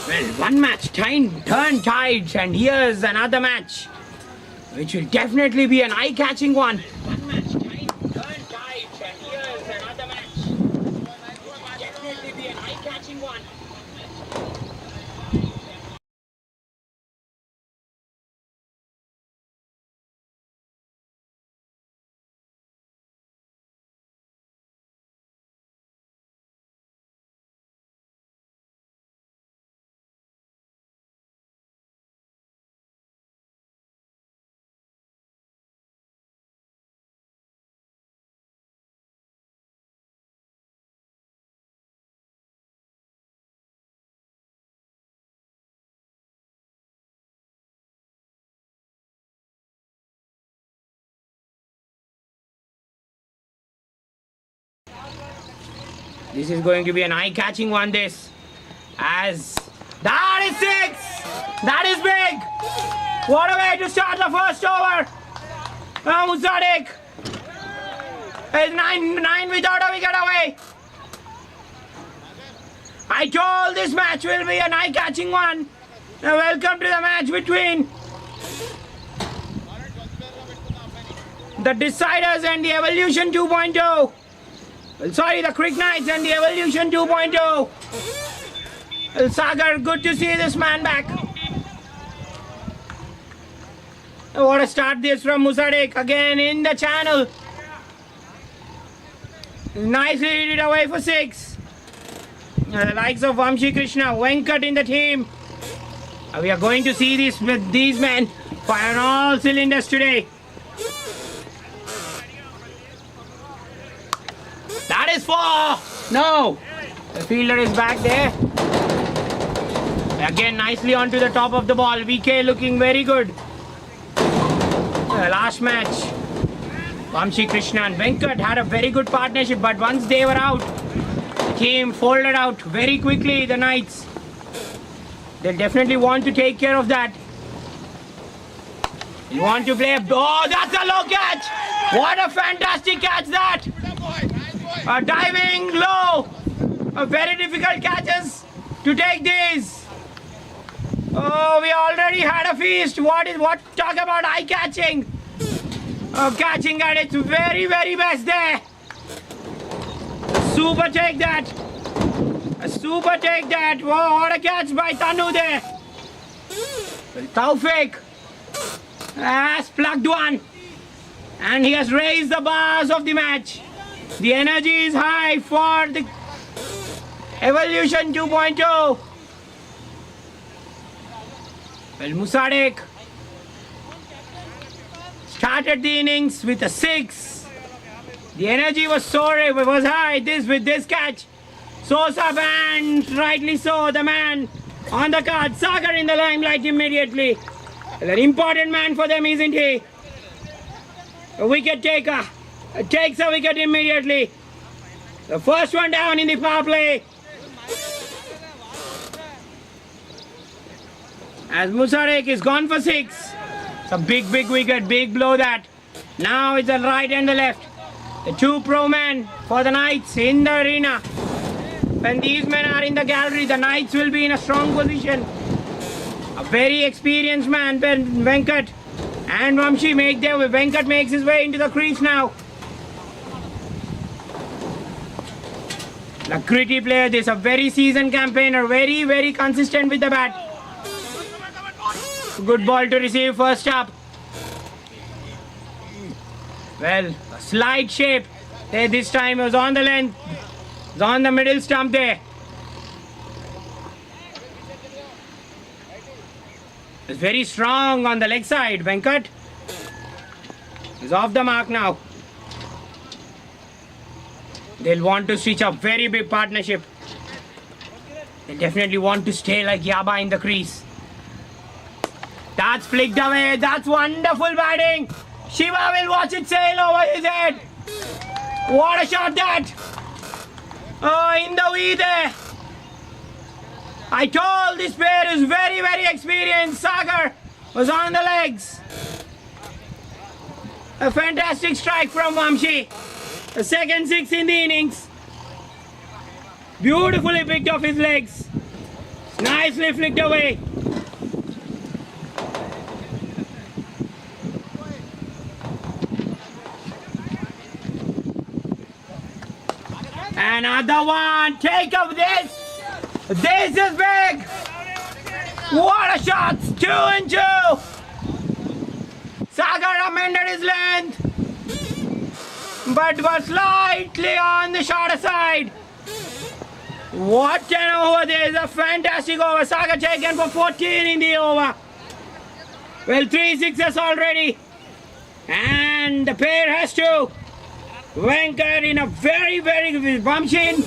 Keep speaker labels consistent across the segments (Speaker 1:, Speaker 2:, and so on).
Speaker 1: Well, one match turned tides, and here's another match, which will definitely be an eye-catching one. One match turned tides, and here's another match, which will definitely be an eye-catching one. This is going to be an eye-catching one, this. As... That is 6! That is big! What a way to start the first over! Musadik is 9 without a wicket away. I told this match will be an eye-catching one. Now welcome to the match between the Deciders and the Evolution 2.0. Well, sorry, the Crick Knights and the Evolution 2.0. Well, Sagar, good to see this man back. What a start this from Musadik, again in the channel. Nicely hit it away for 6. The likes of Vamshi Krishna, Venkat in the team. We are going to see this with these men fire on all cylinders today. That is 4! No! The fielder is back there. Again, nicely onto the top of the ball. VK looking very good. Last match, Vamshi Krishna and Venkat had a very good partnership, but once they were out, the team folded out very quickly, the Knights. They'll definitely want to take care of that. You want to play... Oh, that's a low catch! What a fantastic catch that! Diving low. Very difficult catches to take these. Oh, we already had a feast. What talk about eye catching? Catching at its very, very best there. Super take that. A super take that. Whoa, what a catch by Tanu there. Taufik has plugged one. And he has raised the bars of the match. The energy is high for the Evolution 2.0. Well, Musadik started the innings with a 6. The energy was high with this catch. Sosa banned, rightly so, the man on the card. Sagar in the limelight immediately. Well, an important man for them, isn't he? A wicket taker. Takes a wicket immediately. The first one down in the power play. As Musadik is gone for 6. It's a big wicket, big blow that. Now it's the right and the left. The 2 pro men for the Knights in the arena. When these men are in the gallery, the Knights will be in a strong position. A very experienced man, Venkat and Vamshi make their way. Venkat makes his way into the crease now. A gritty player, this a very seasoned campaigner, very, very consistent with the bat. Good ball to receive first up. Well, a slight shape. There this time it was on the length. It was on the middle stump there. It's very strong on the leg side. Venkat is off the mark now. They'll want to switch a very big partnership. They definitely want to stay like Yaba in the crease. That's flicked away. That's wonderful batting. Shiva will watch it sail over his head. What a shot that. Oh, in the way there. I told this pair is very, very experienced. Sagar was on the legs. A fantastic strike from Vamshi. The second 6 in the innings. Beautifully picked off his legs. Nicely flicked away. Another one. Take up this. This is big. What a shot. 2 and 2. Sagar amended his length, but was slightly on the shorter side. What an over there is a fantastic over. Sagar taken for 14 in the over. Well, 3 sixes already. And the pair has to. Venkat in a very, very good Vamshin.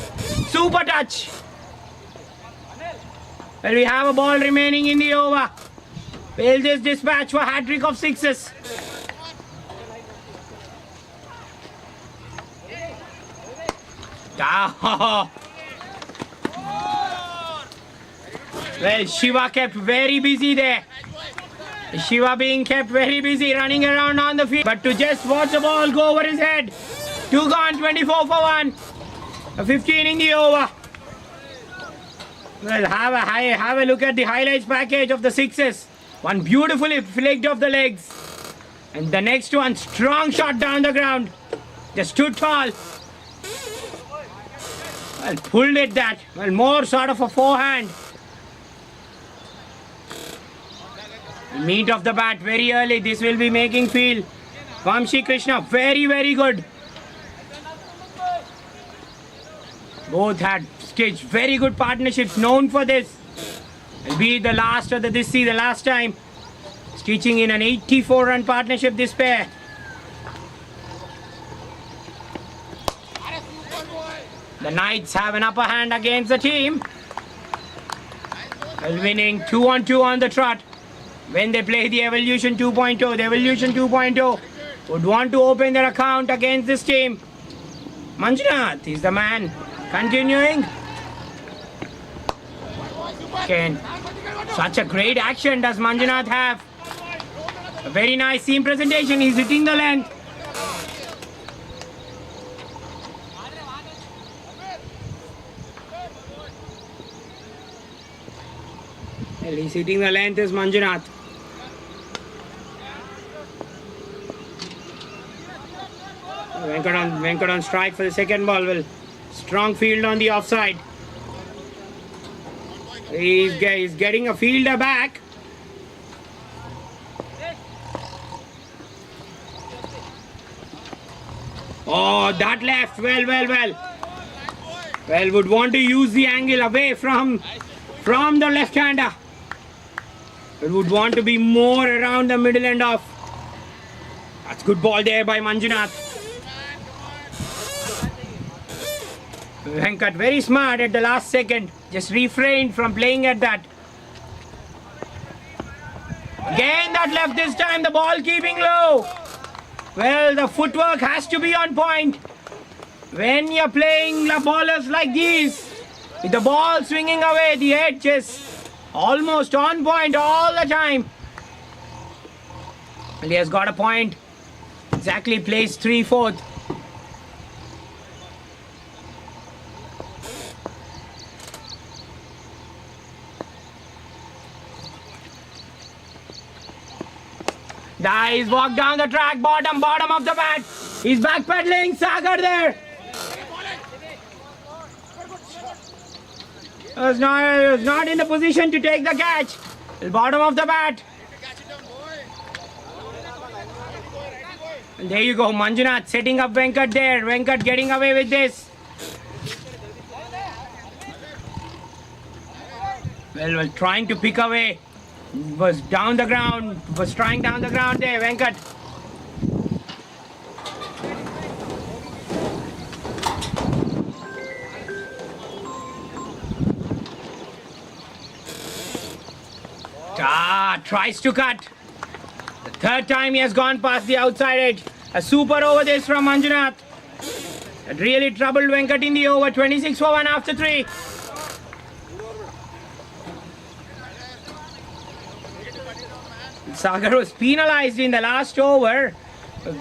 Speaker 1: Super touch. Well, we have a ball remaining in the over. Will this dispatch for hat-trick of sixes? Oh. Well, Shiva kept very busy there. Shiva being kept very busy running around on the field. But to just watch the ball go over his head. 2 gone, 24 for 1. 15 in the over. Well, have a look at the highlights package of the sixes. One beautifully flicked off the legs. And the next one, strong shot down the ground. Just too tall. Well, pulled it that. Well, more sort of a forehand. Meat of the bat very early. This will be making field. Vamshi Krishna, very, very good. Both had stitched very good partnerships, known for this. Will be the last of this season, the last time. Stitching in an 84-run partnership, this pair. The Knights have an upper hand against the team. Well, winning 2-on-2 on the trot. When they play the Evolution 2.0, the Evolution 2.0 would want to open their account against this team. Manjunath is the man. Continuing. Again, such a great action does Manjunath have. A very nice seam presentation. He's hitting the length. Well, he's hitting the length is Manjunath. Venkat on strike for the second ball. Well, strong field on the offside. He's getting a fielder back. Oh, that left. Well. Well, would want to use the angle away from the left-hander. It would want to be more around the middle end off. That's good ball there by Manjunath. Venkat very smart at the last second. Just refrained from playing at that. Again that left this time. The ball keeping low. Well, the footwork has to be on point. When you're playing ballers like these, with the ball swinging away, the edge is almost on point all the time. Well, he has got a point. Exactly placed 3/4. He's walked down the track, bottom of the bat. He's backpedaling, Sagar there. Was not in the position to take the catch. Bottom of the bat. And there you go, Manjunath setting up Venkat there. Venkat getting away with this. Well, trying to pick away. Was trying down the ground there, Venkat. Tries to cut. The third time he has gone past the outside edge. A super over this from Manjunath. It really troubled Venkat in the over. 26 for 1 after 3. Sagar was penalized in the last over. It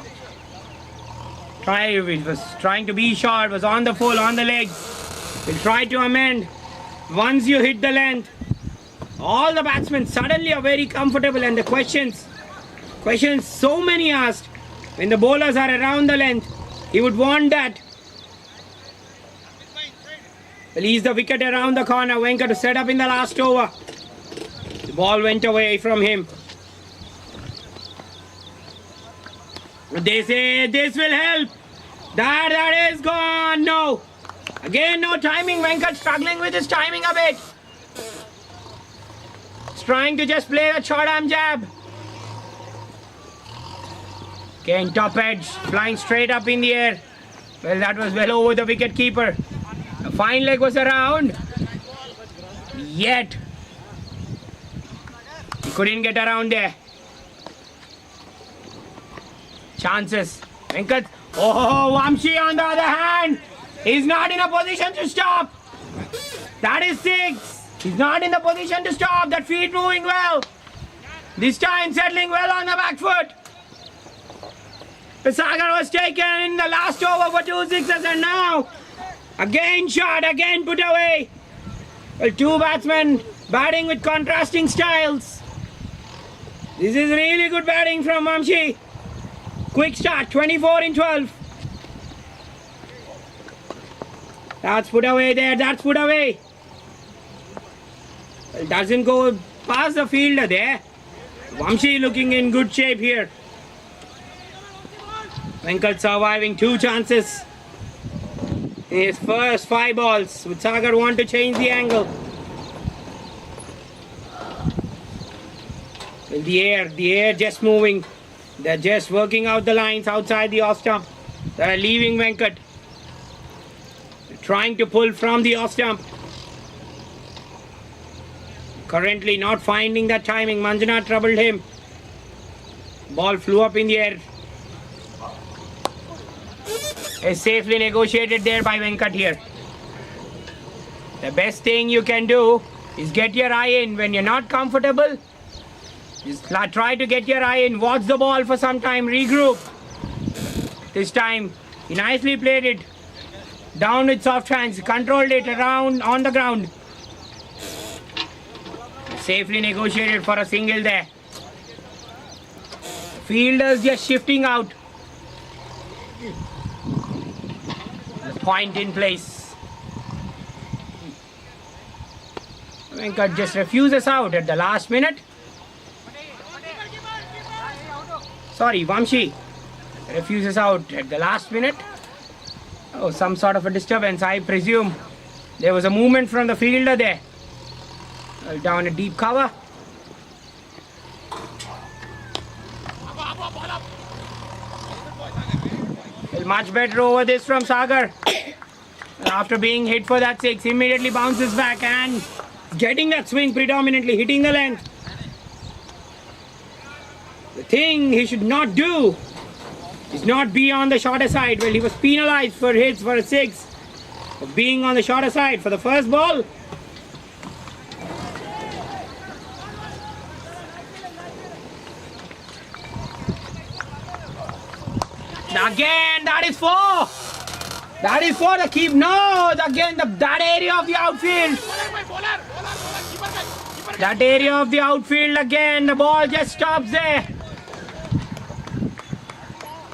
Speaker 1: was trying to be short, was on the full, on the legs. Will try to amend. Once you hit the length, All the batsmen suddenly are very comfortable, and the questions so many asked. When the bowlers are around the length, he would want that. Release the wicket around the corner. Venkat to set up in the last over. The ball went away from him. They say this will help. That is gone. No. Again, no timing. Venkat struggling with his timing a bit. He's trying to just play the short arm jab. Again, top edge. Flying straight up in the air. Well, that was well over the wicket keeper. The fine leg was around. Yet, he couldn't get around there. Chances. Venkat. Oh, Vamshi on the other hand. He's not in a position to stop. That is 6. He's not in the position to stop. That feet moving well. This time settling well on the back foot. Sagar was taken in the last over for 2 sixes, and now again shot, again put away. Well, 2 batsmen batting with contrasting styles. This is really good batting from Vamshi. Quick start, 24 in 12. That's put away there, that's put away. Well, doesn't go past the fielder there. Vamshi looking in good shape here. Venkat surviving 2 chances in his first 5 balls. Would Sagar want to change the angle? In the air just moving. They're just working out the lines outside the off stump. They're leaving Venkat. They're trying to pull from the off stump. Currently not finding that timing. Manjunath troubled him. Ball flew up in the air. Is safely negotiated there by Venkat here. The best thing you can do is get your eye in. When you're not comfortable, just try to get your eye in. Watch the ball for some time. Regroup. This time, he nicely played it. Down with soft hands. Controlled it around on the ground. Safely negotiated for a single there. Fielders just shifting out. Point in place. Venkat just refuses out at the last minute. Sorry, Vamshi refuses out at the last minute. Oh, some sort of a disturbance, I presume. There was a movement from the fielder there. Down a deep cover. Much better over this from Sagar. After being hit for that 6, immediately bounces back and getting that swing predominantly, hitting the length. The thing he should not do is not be on the shorter side. Well, he was penalized for hits for a 6, for being on the shorter side for the first ball. Again, that is 4. That is 4 to keep. No, again, that area of the outfield. That area of the outfield again. The ball just stops there.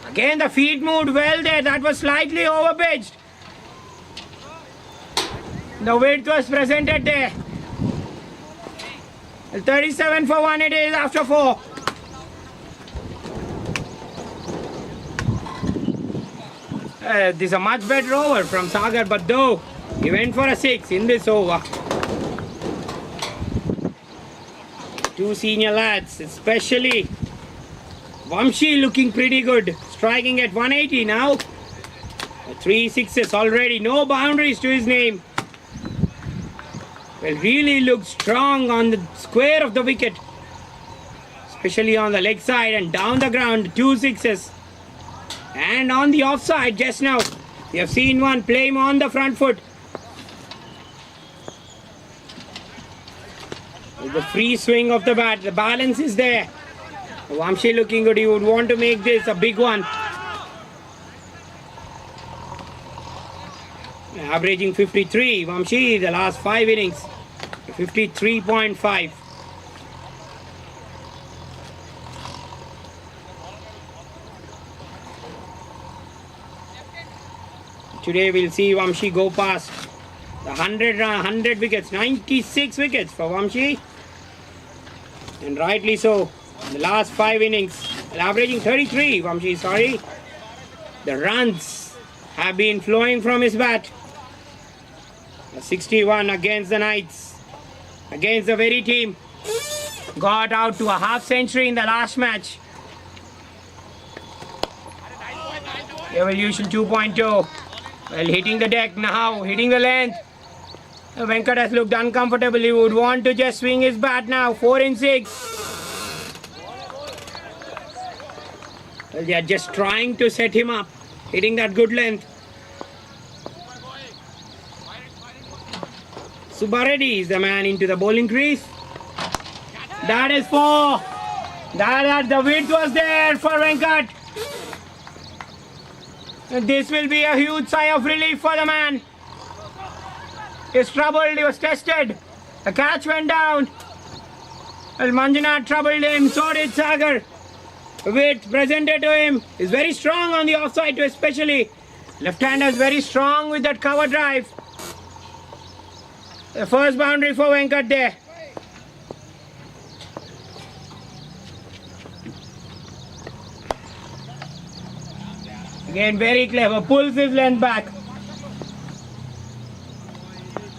Speaker 1: Again, the feet moved well there. That was slightly overpitched. The width was presented there. 37 for 1 it is after 4. This is a much better over from Sagar, but though he went for a 6 in this over. 2 senior lads, especially Vamshi looking pretty good, striking at 180 now. 3 sixes already, no boundaries to his name. Well, really looks strong on the square of the wicket, especially on the leg side and down the ground. 2 sixes. And on the offside just now, we have seen one play him on the front foot. With the free swing of the bat, the balance is there. Vamshi looking good, he would want to make this a big one. Averaging 53, Vamshi, the last 5 innings. 53.5. Today we'll see Vamshi go past the 100 wickets, 96 wickets for Vamshi. And rightly so. In the last 5 innings, averaging 33, Vamshi, sorry. The runs have been flowing from his bat. A 61 against the Knights, against the very team. Got out to a half century in the last match. Evolution 2.0. Well, hitting the deck now, hitting the length. Venkat has looked uncomfortable. He would want to just swing his bat now. 4 in 6. Well, they are just trying to set him up. Hitting that good length. Subbareddy is the man into the bowling crease. That is 4. That the width was there for Venkat. This will be a huge sigh of relief for the man. He was troubled, he was tested. The catch went down. Well, Manjunath troubled him, so did Sagar. Width presented to him is very strong on the offside too, especially. Left-hander is very strong with that cover drive. The first boundary for Venkat there. Again, very clever. Pulls his length back.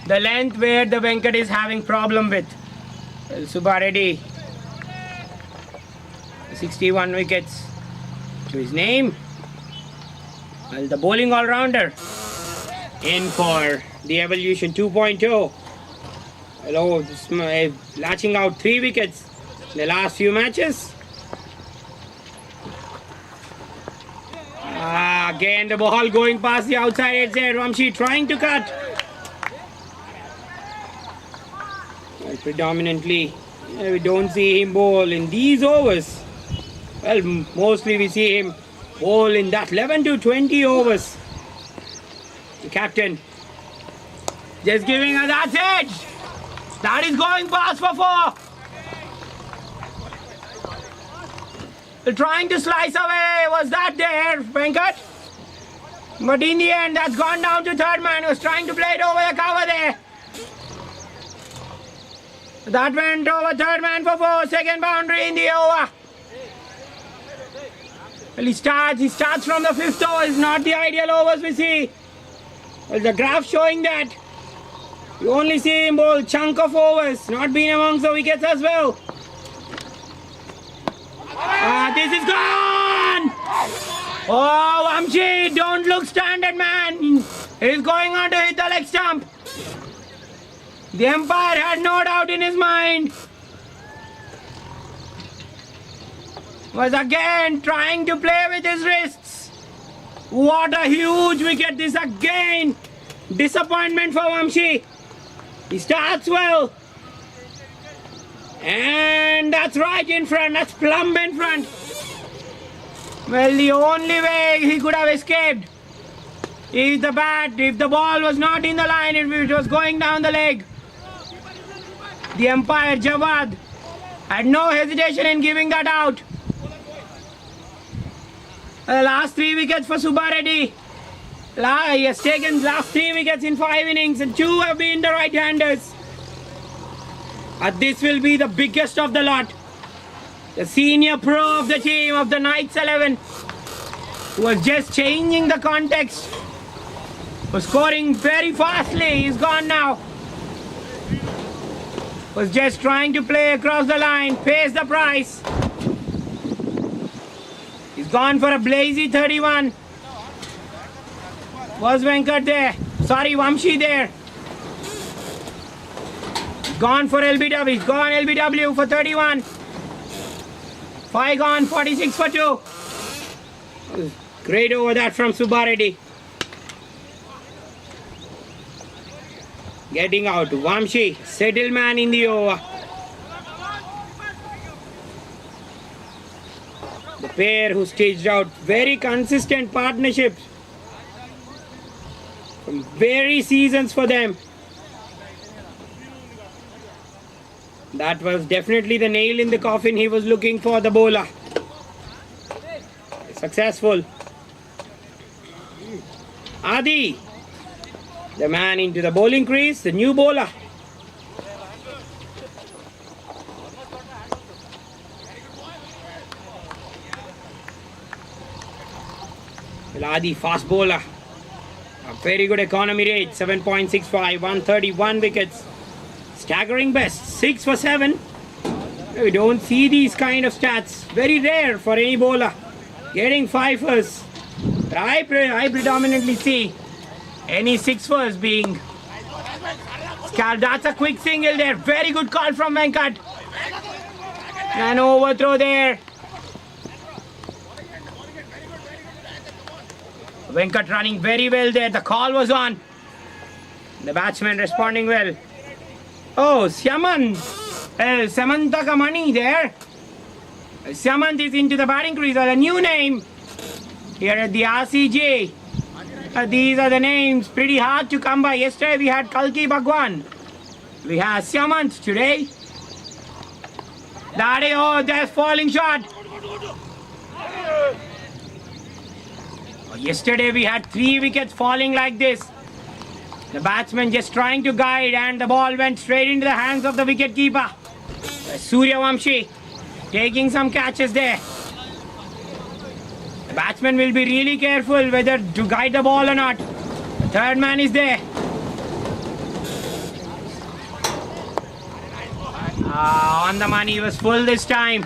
Speaker 1: The length where the Venkat is having problem with. Well, Subbareddy. 61 wickets to his name. Well, the bowling all-rounder. In for the Evolution 2.0. Hello, latching out 3 wickets in the last few matches. Again, the ball going past the outside edge there. Vamshi trying to cut. Well, predominantly, we don't see him bowl in these overs. Well, mostly we see him bowl in that 11 to 20 overs. The captain just giving us that edge. That is going past for 4. Trying to slice away. Was that there, Venkat? But in the end, that's gone down to third man. He was trying to play it over the cover there. That went over third man for 4. Second boundary in the over. Well, he starts from the 5th over. It's not the ideal overs we see. Well, the graph showing that. You only see him bowl chunk of overs. Not been amongst the wickets as well. This is gone! Oh, Vamshi, don't look standard, man. He's going on to hit the leg stump. The umpire had no doubt in his mind. Was again trying to play with his wrists. What a huge wicket. This again. Disappointment for Vamshi. He starts well. And that's right in front. That's plumb in front. Well, the only way he could have escaped is the bat. If the ball was not in the line, if it was going down the leg. The umpire, Jawad, had no hesitation in giving that out. The last 3 wickets for Subbareddy. He has taken last 3 wickets in 5 innings and 2 have been the right-handers. This will be the biggest of the lot. The senior pro of the team of the Knights 11 who was just changing the context. Was scoring very fastly. He's gone now. Was just trying to play across the line. Pays the price. He's gone for a blazy 31. Was Venkat there? Sorry, Vamshi there. Gone for LBW. He's gone LBW for 31. 5 gone, 46 for 2. Great over that from Subbareddy. Getting out. Vamshi, settled man in the over. The pair who staged out very consistent partnerships. Some very seasons for them. That was definitely the nail in the coffin he was looking for, the bowler. Successful. Adi, the man into the bowling crease, the new bowler. Well, Adi, fast bowler. A very good economy rate, 7.65, 131 wickets. Staggering best, 6 for 7. We don't see these kind of stats. Very rare for any bowler. Getting 5ers. But I predominantly see any 6ers being scalped. That's a quick single there. Very good call from Venkat. An overthrow there. Venkat running very well there. The call was on. The batsman responding well. Oh, Samantha Kamani there. Samant is into the batting crease. A new name here at the RCJ. These are the names. Pretty hard to come by. Yesterday we had Kalki Bhagwan. We have Samant today. There's falling shot. Yesterday we had 3 wickets falling like this. The batsman just trying to guide and the ball went straight into the hands of the wicketkeeper. Suryavamshi taking some catches there. The batsman will be really careful whether to guide the ball or not. The third man is there. On the money, was full this time.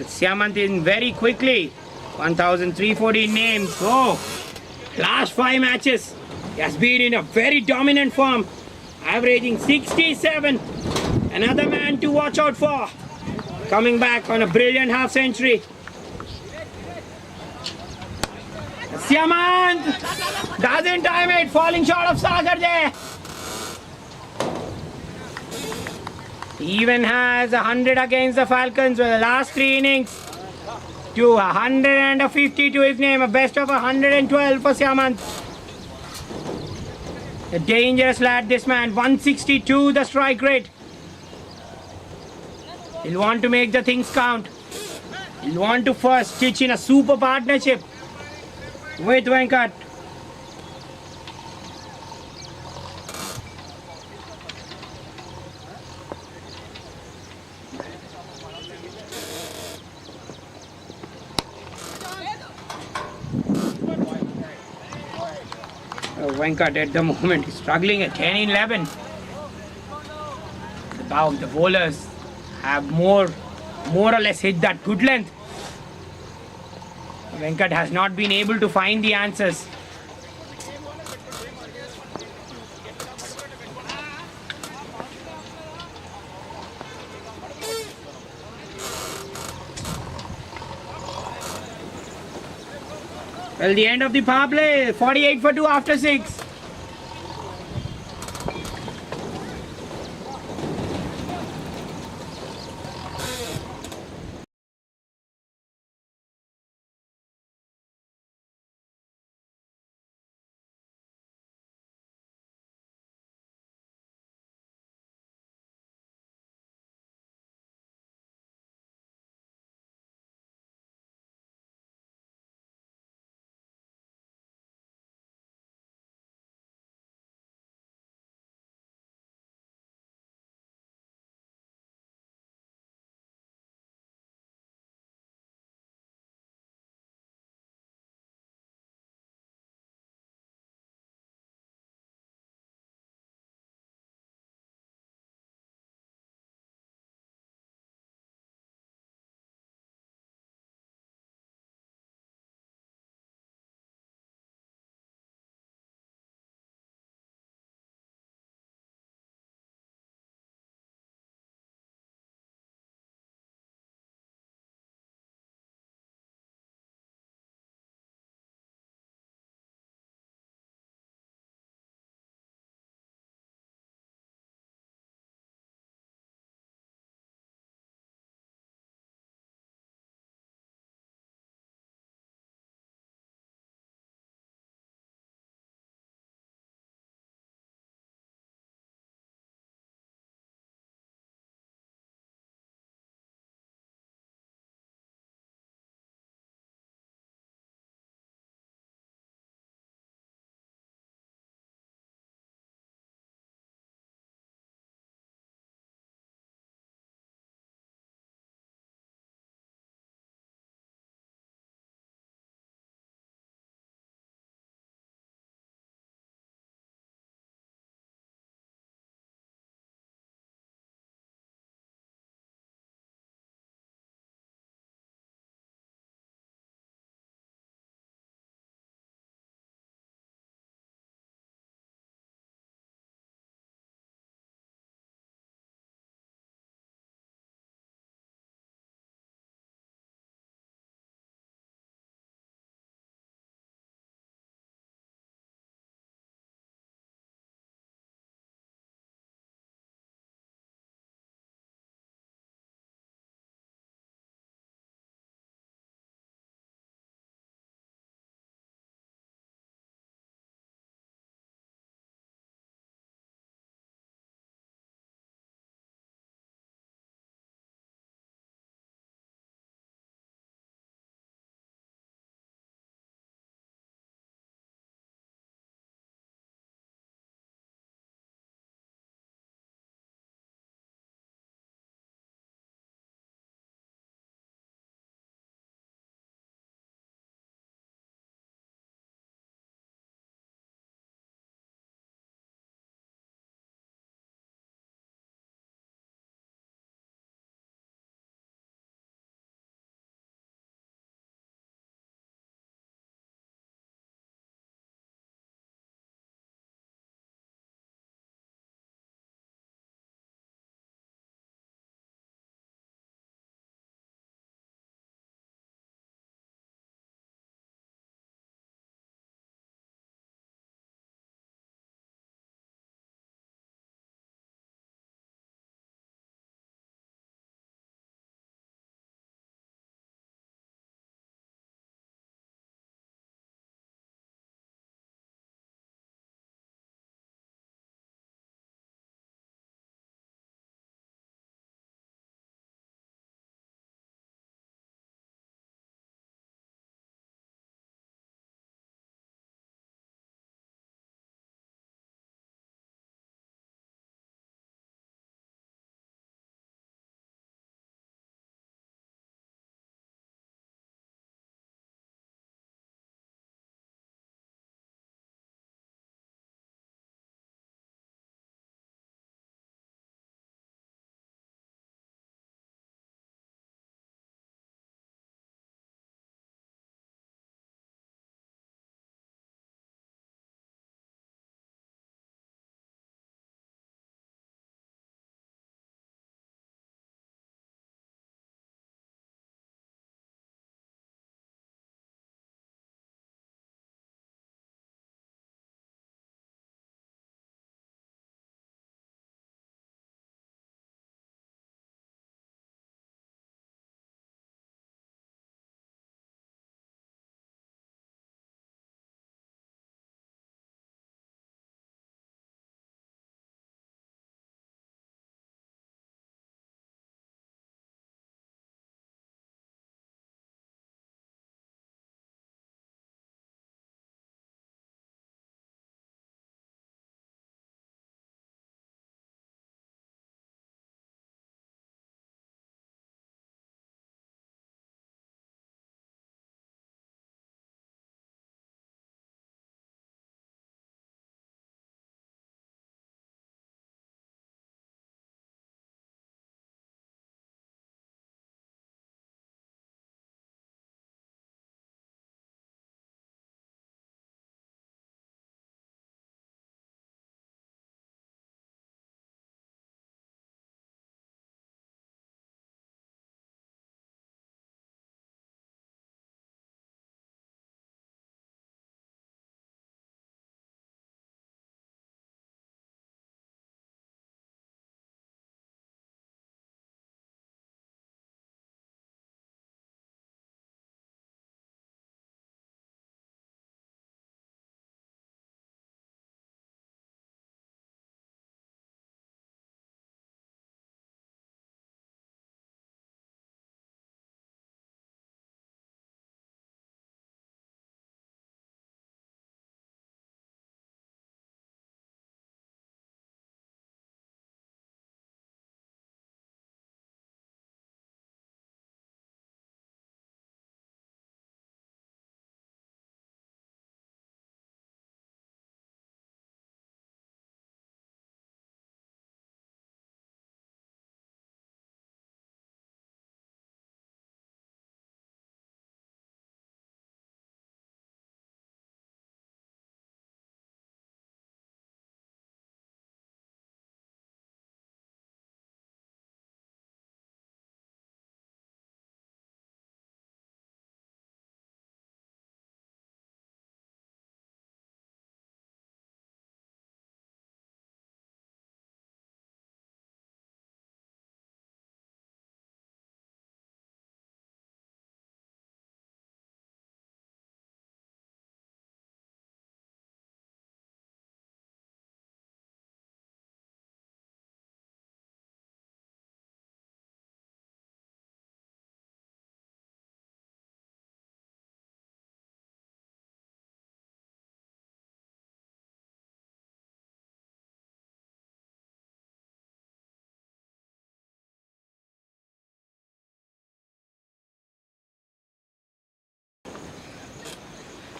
Speaker 1: Syamant in very quickly. 1,314 names. Oh, last 5 matches. He has been in a very dominant form. Averaging 67. Another man to watch out for. Coming back on a brilliant half century. Syamant doesn't time it. Falling short of Sagar there. He even has 100 against the Falcons with the last 3 innings. To 150 to his name. A best of 112 for Syamant. A dangerous lad, this man. 162 the strike rate. He'll want to make the things count. He'll want to first stitch in a super partnership with Venkat. Venkat at the moment is struggling at 10-11. The bowlers have more or less hit that good length. Venkat has not been able to find the answers. Well, the end of the power play, 48 for 2 after 6.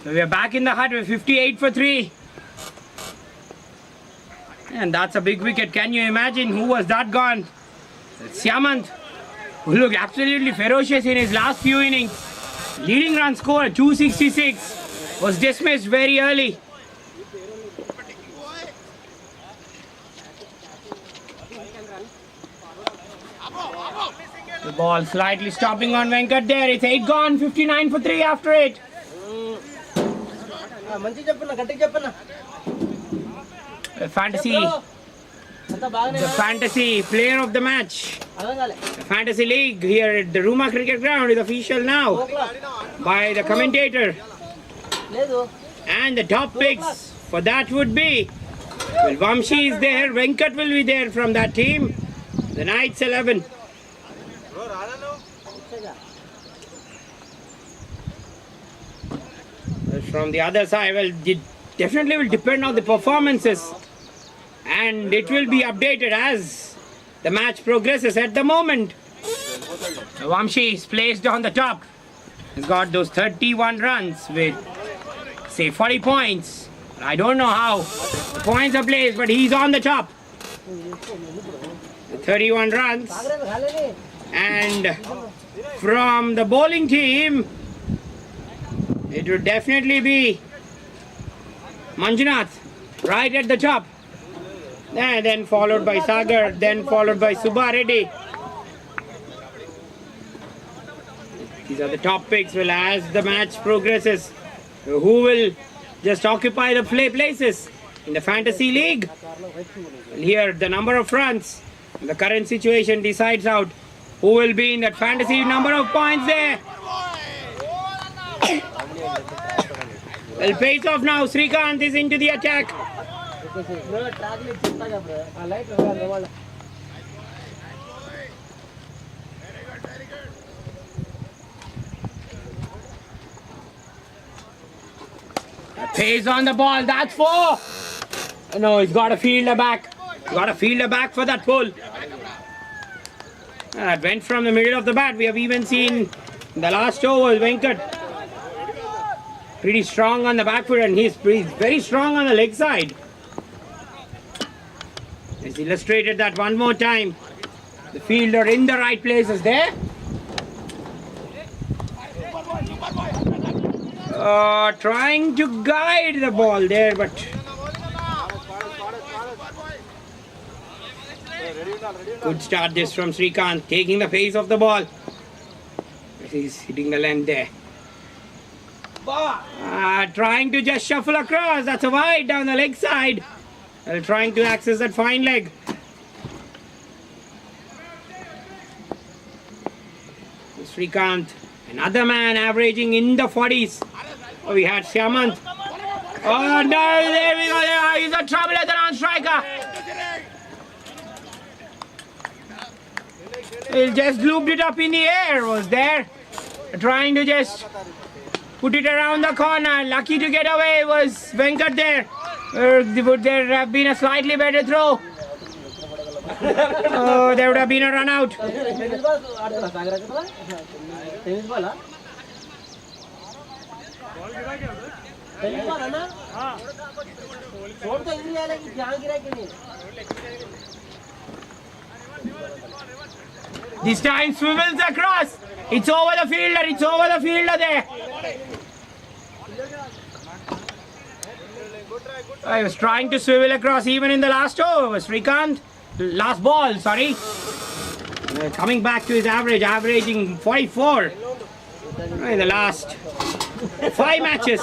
Speaker 1: We are back in the hut with 58 for 3. And that's a big wicket. Can you imagine who was that gone? Syamant, who looked absolutely ferocious in his last few innings. Leading run score 266 was dismissed very early. The ball slightly stopping on Venkat there. It's 8 gone, 59 for 3 after it. The fantasy player of the match. The fantasy league here at the Ruma Cricket Ground is official now by the commentator. And the top picks for that would be, well, Vamshi is there, Venkat will be there from that team. The Knights 11. From the other side, well, it definitely will depend on the performances. And it will be updated as the match progresses. At the moment, Vamshi is placed on the top. He's got those 31 runs with, say, 40 points. I don't know how the points are placed, but he's on the top. 31 runs. And from the bowling team, it would definitely be Manjunath right at the top. And then followed by Sagar, then followed by Subba Reddy. These are the top picks. Well, as the match progresses, who will just occupy the places in the fantasy league? Well, here the number of runs, the current situation decides out who will be in that fantasy number of points there. Well, face off now. Srikanth is into the attack. Pace on the ball. That's 4. No, he's got a fielder back. Got a fielder back for that pull. That went from the middle of the bat. We have even seen the last over Venkat pretty strong on the back foot, and he's very strong on the leg side. Let's illustrated that one more time. The fielder in the right places there. Trying to guide the ball there, but good start this from Srikanth, taking the pace of the ball. He's hitting the length there. Trying to just shuffle across. That's a wide down the leg side. Trying to access that fine leg. Srikanth, another man averaging in the 40s. Oh, we had Syamant. Oh no, there we go. He's in trouble as a non-striker. He just looped it up in the air. Was there. Trying to just put it around the corner. Lucky to get away was Venkat there. Would there have been a slightly better throw? Oh, there would have been a run out. This time swivels across. It's over the fielder. It's over the fielder there. I was trying to swivel across even in the last over. Srikanth, last ball, sorry. Coming back to his average, averaging 44 in the last 5 matches.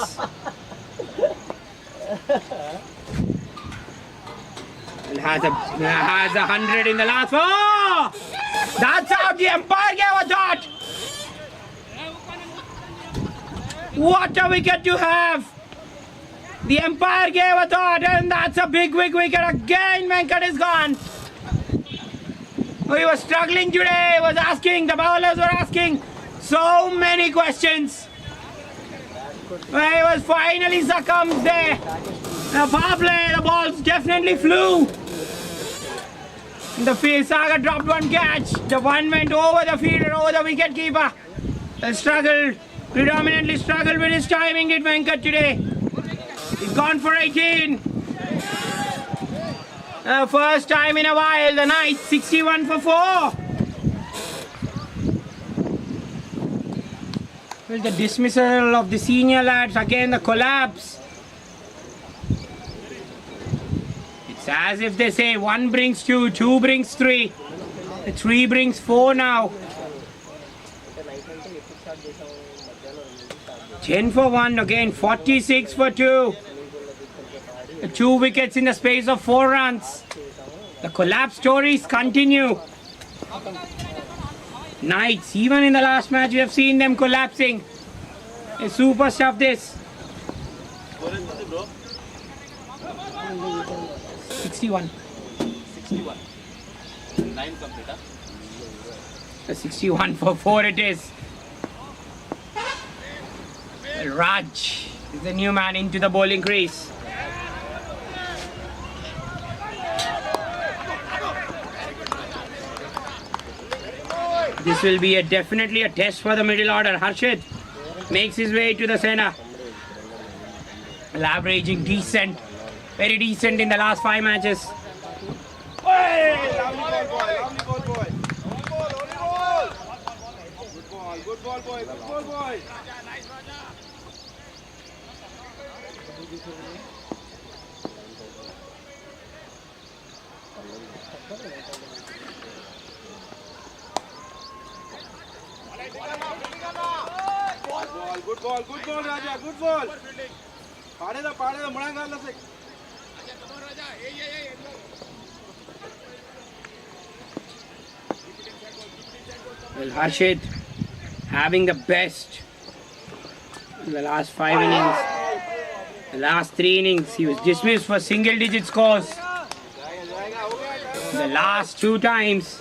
Speaker 1: And has 100 in the last. Oh! That's out. The umpire gave a dot. What a wicket to have. The umpire gave a thought, and that's a big wicket again. Venkat is gone. He was struggling today. He was asking, the bowlers were asking so many questions. He was finally succumbed there. The power play, the balls definitely flew. The field, Sagar dropped one catch. The one went over the fielder, over the wicket keeper. Struggled predominantly struggled with his timing, did Venkat today. He's gone for 18. First time in a while, the Knights 61 for 4. Well, the dismissal of the senior lads, again the collapse. It's as if they say 1 brings 2, 2 brings 3. The 3 brings 4 now. 10 for 1 again, 46 for 2. 2 wickets in the space of 4 runs. The collapse stories continue. Knights, even in the last match, we have seen them collapsing. A super stuff this. 61.
Speaker 2: 61. 9 complete, huh?
Speaker 1: 61 for 4 it is. Raj is the new man into the bowling crease. This will be definitely a test for the middle order. Harshit makes his way to the center. Well, averaging decent, very decent in the last 5 matches.
Speaker 2: Hey, lovely ball, boy. Good ball, boy. Good ball, boy. Good ball, Raja. Good ball. पाड़े दा मुड़ा गाल से
Speaker 1: Well, Harshit having the best in the last 5 innings. The last 3 innings, he was dismissed for single-digit scores. The last 2 times.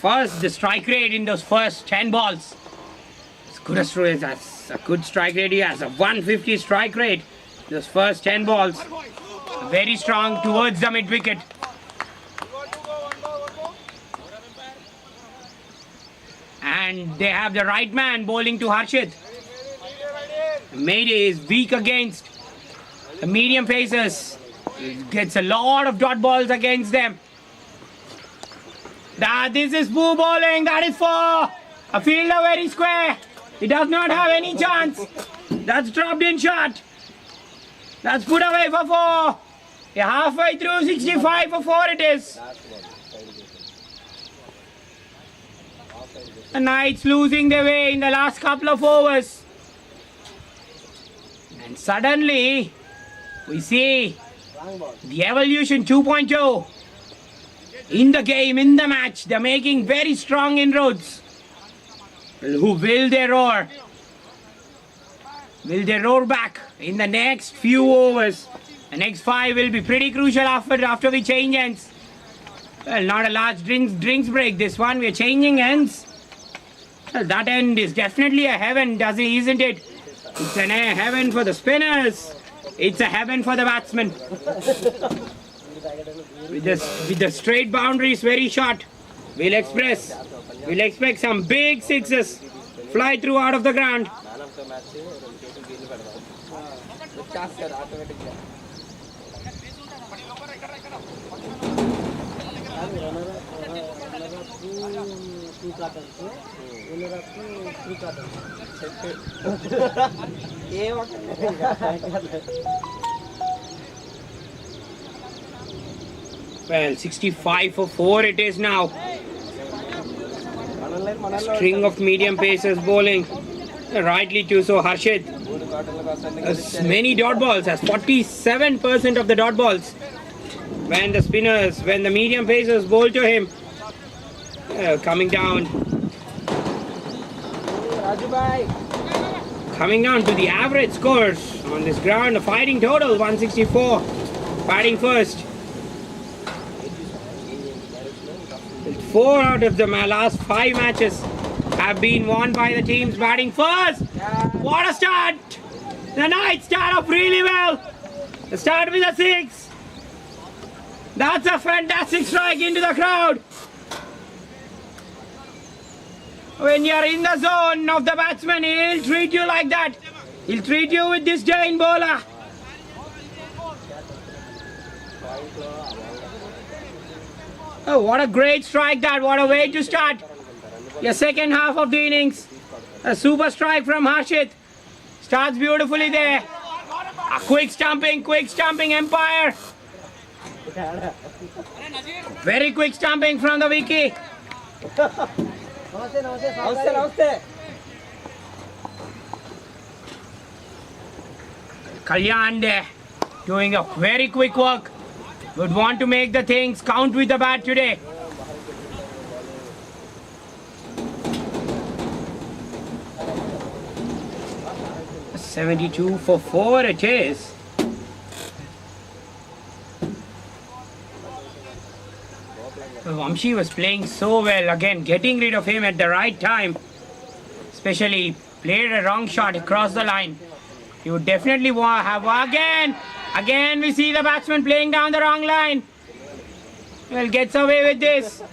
Speaker 1: The strike rate in those first 10 balls. As good as that's a good strike rate. He has a 150 strike rate. Those first 10 balls. Very strong towards the mid-wicket. And they have the right man bowling to Harshit. Mayday is weak against the medium pacers. He gets a lot of dot balls against them. This is Boo bowling. That is 4. A fielder very square. He does not have any chance. That's dropped in shot. That's put away for 4. Yeah, halfway through 65 for 4 it is. The Knights losing their way in the last couple of overs. And suddenly, we see the Evolution 2.0 in the game, in the match. They're making very strong inroads. Who will they roar? Will they roar back in the next few overs? The next 5 will be pretty crucial after we change ends. Well, not a large drinks break this one. We're changing ends. Well, that end is definitely a heaven, isn't it? It's a heaven for the spinners. It's a heaven for the batsmen. With the straight boundaries very short, we'll expect some big sixes fly through out of the ground. Well, 65 for 4 it is now. String of medium pacers bowling. Rightly too so. Harshit has many dot balls, has 47% of the dot balls. When the medium pacers bowl to him, coming down to the average scores on this ground. A fighting total 164. Batting first. 4 out of the last 5 matches have been won by the teams batting first. What a start! The Knights start off really well. They start with a 6. That's a fantastic strike into the crowd. When you're in the zone of the batsman, he'll treat you like that. He'll treat you with this giant bowler. Oh, what a great strike that. What a way to start your second half of the innings. A super strike from Harshit. Starts beautifully there. A quick stumping Empire. Very quick stumping from the Vicky. Kalyan there, doing a very quick work. Would want to make the things count with the bat today. $72 for 4 it is. Vamshi was playing so well, again getting rid of him at the right time. Especially played a wrong shot across the line. He would definitely have again we see the batsman playing down the wrong line. Well, gets away with this.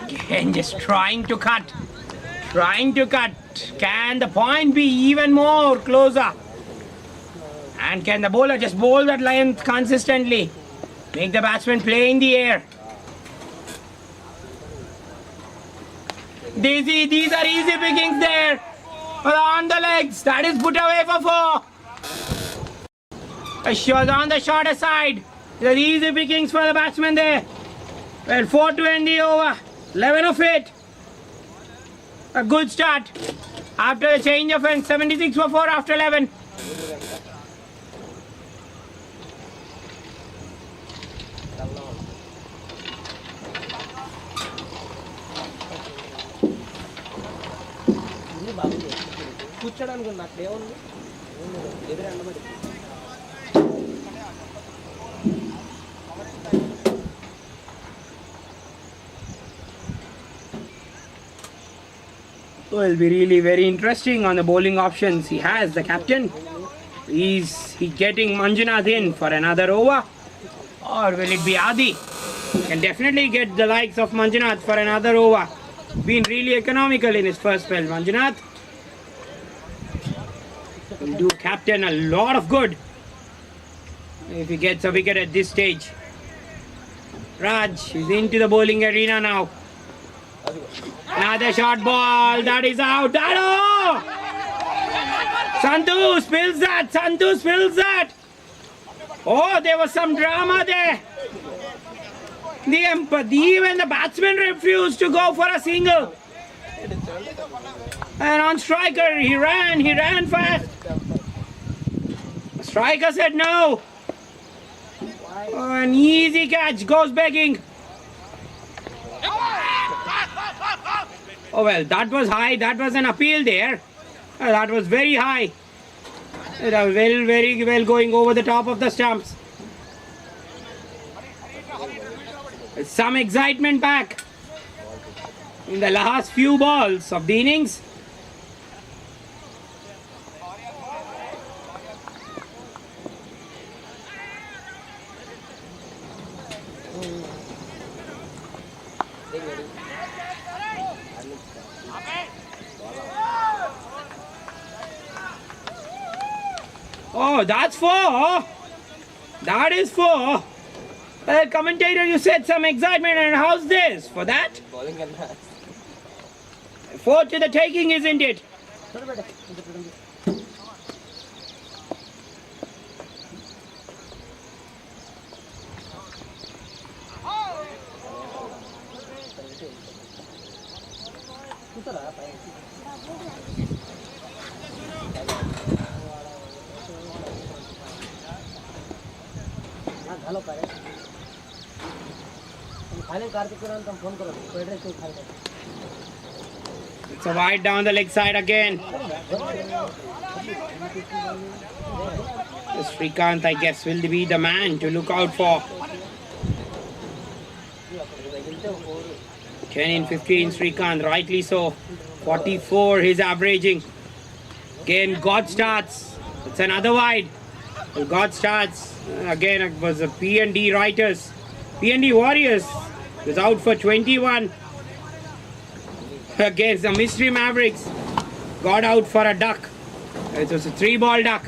Speaker 1: Again, just trying to cut. Can the point be even more closer? And can the bowler just bowl that length consistently? Make the batsman play in the air. These are easy pickings there. On the legs. That is put away for 4. She was on the shorter side. These are easy pickings for the batsman there. Well, 4 to end the over. 11 of it. A good start. After the change of ends, 76 for 4 after 11. Will be really very interesting on the bowling options he has, the captain. Is he getting Manjunath in for another over? Or will it be Adi? Can definitely get the likes of Manjunath for another over. Been really economical in his first spell. Manjunath will do captain a lot of good if he gets a wicket at this stage. Raj is into the bowling arena now. Another short ball, that is out. Oh! Sandhu spills that. Oh, there was some drama there. Even the batsman refused to go for a single. And on striker, he ran fast. Striker said no. Oh, an easy catch, goes begging. Oh well, that was high. That was an appeal there. That was very high. That was very well going over the top of the stumps. Some excitement back in the last few balls of the innings. Oh, that's 4. That is 4. Commentator, you said some excitement, and how's this? For that? 4 to the taking, isn't it? It's a wide down the leg side again. Srikanth, I guess, will be the man to look out for. 10 in 15, Srikanth, rightly so. 44 he's averaging. Again, God starts. It's another wide. Well, God starts. Again, it was a P&D Writers. P&D Warriors was out for 21. Against the Mystery Mavericks. Got out for a duck. It was a 3-ball duck.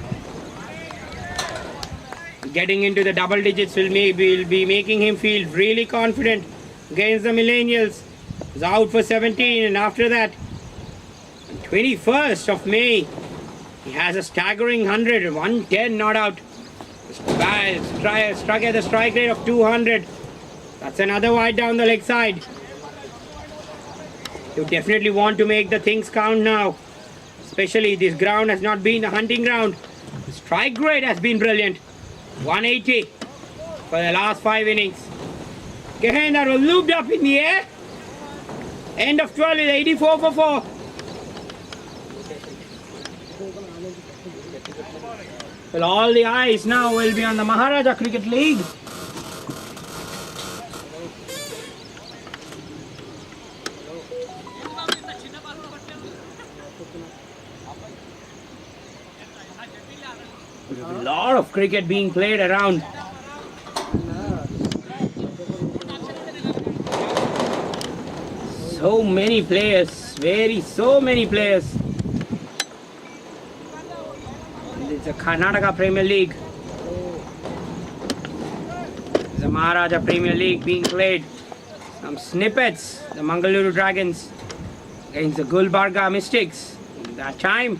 Speaker 1: Getting into the double digits will be making him feel really confident against the Millennials. He's out for 17, and after that, 21st of May, he has a staggering 100, 110 not out. Struck at the strike rate of 200. That's another wide down the leg side. You definitely want to make the things count now. Especially this ground has not been the hunting ground. The strike rate has been brilliant. 180 for the last 5 innings. Again, that was looped up in the air. End of 12 is 84 for 4. Well, all the eyes now will be on the Maharaja Cricket League. A lot of cricket being played around. So many players, so many players. It's the Karnataka Premier League. The Maharaja Premier League being played. Some snippets. The Mangaluru Dragons against the Gulbarga Mystics. That time.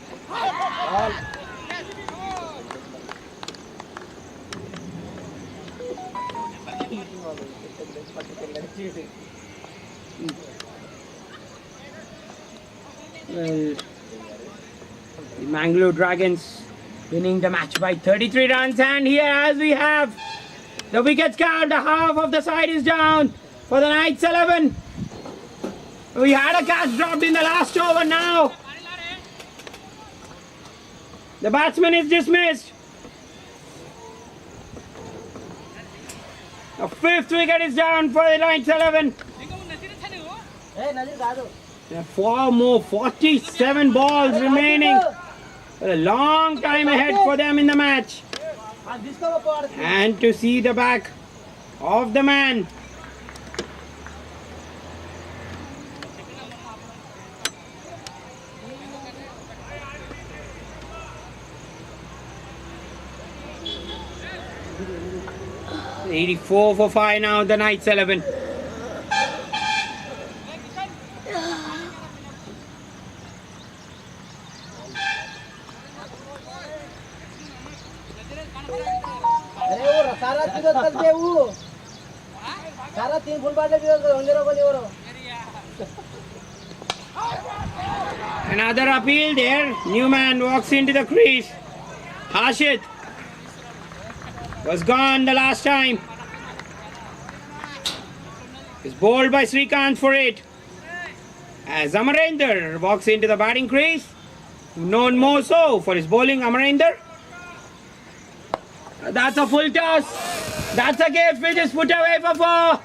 Speaker 1: Well, the Mangalore Dragons winning the match by 33 runs, and here as we have the wickets count, the half of the side is down for the Knights 11. We had a catch dropped in the last over now. The batsman is dismissed. The 5th wicket is down for the Knights 11. There are 4 more, 47 balls remaining. A long time ahead for them in the match. And to see the back of the man. $84 for 5 now, the Knights 11. Another appeal there. Newman walks into the crease. Harshit was gone the last time. Is bowled by Srikanth for it. As Amarendra walks into the batting crease. Known more so for his bowling, Amarendra. That's a full toss. That's a gift which is put away for 4.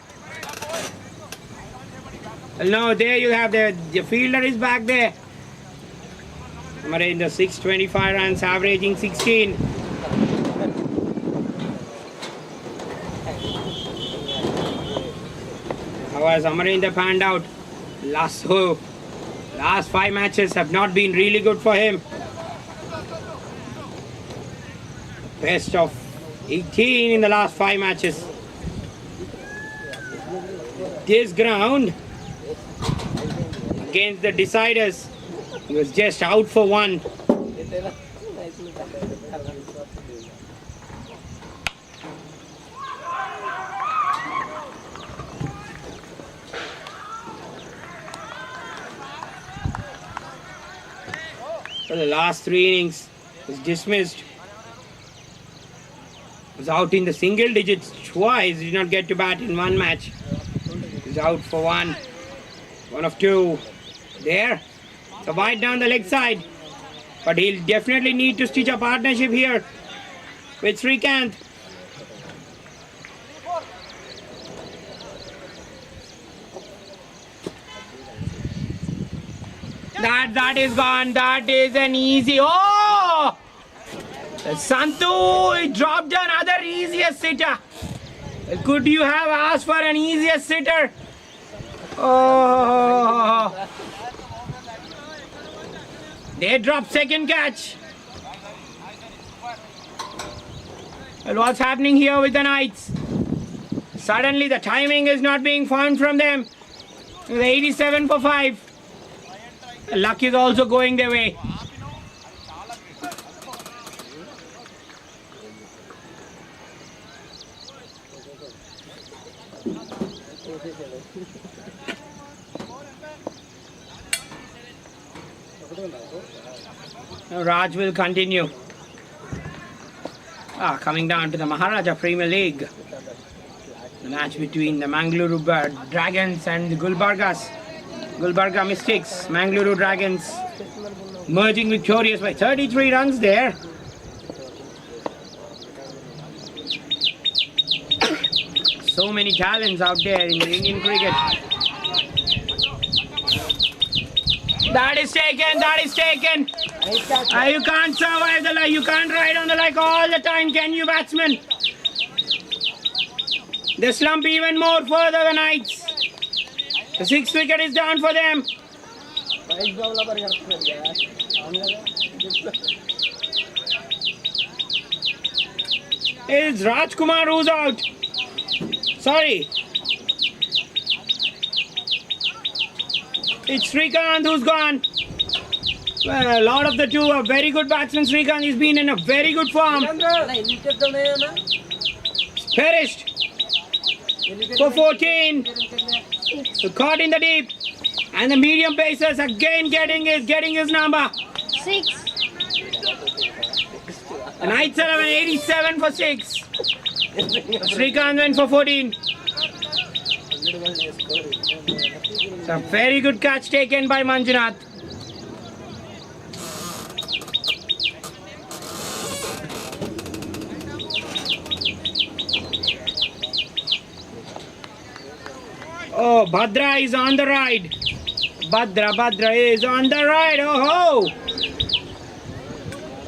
Speaker 1: Well, no, there you have the fielder is back there. Amarendra 625 runs, averaging 16. How has Amarendra panned out? Last 5 matches have not been really good for him. Best of 18 in the last 5 matches. This ground against the deciders, he was just out for 1. For the last 3 innings, was dismissed. Was out in the single digits twice. Did not get to bat in 1 match. Is out for 1. 1 of 2. There. It's a wide down the leg side. But he'll definitely need to stitch a partnership here with Srikanth. That is gone. That is an easy. Oh! Santu he dropped another easiest sitter. Could you have asked for an easiest sitter? Oh! They dropped second catch. Well, what's happening here with the Knights? Suddenly the timing is not being found from them. With 87 for 5. Luck is also going their way. Now Raj will continue. Coming down to the Maharaja Premier League. The match between the Mangaluru Dragons and the Gulbargas. Gulbarga Mystics. Mangaluru Dragons merging victorious by 33 runs there. So many talents out there in the Indian cricket. That is taken. That is taken. You can't survive the leg. You can't ride on the leg all the time, can you, batsman? They slump even more further the Knights. The 6th wicket is down for them. It's Rajkumar who's out. Sorry. It's Srikanth who's gone. Well, a lot of the two are very good batsmen. Srikanth has been in a very good form. Perished for 14. Caught in the deep. And the medium pacers again getting his number.
Speaker 3: 6.
Speaker 1: The Knights are 87 for 6. Srikanth went for 14. It's a very good catch taken by Manjunath. Oh, Bhadra is on the ride. Bhadra is on the ride. Oh ho!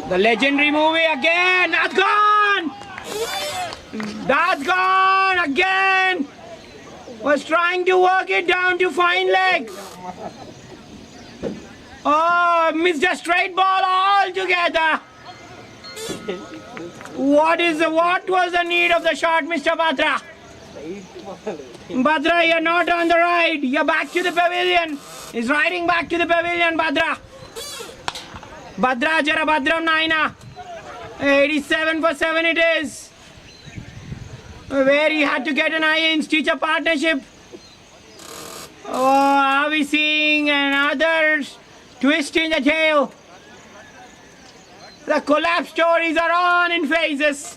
Speaker 1: The legendary movie again. That's gone. That's gone again. Was trying to work it down to fine leg. Oh, missed a straight ball altogether. What was the need of the shot, Mr. Bhadra? Bhadra, you're not on the ride. You're back to the pavilion. He's riding back to the pavilion, Bhadra. Bhadra, Jara Bhadram Naina. 87 for 7 it is. Where he had to get an IN-Stitcher partnership. Oh, are we seeing another twist in the tail? The collapse stories are on in phases.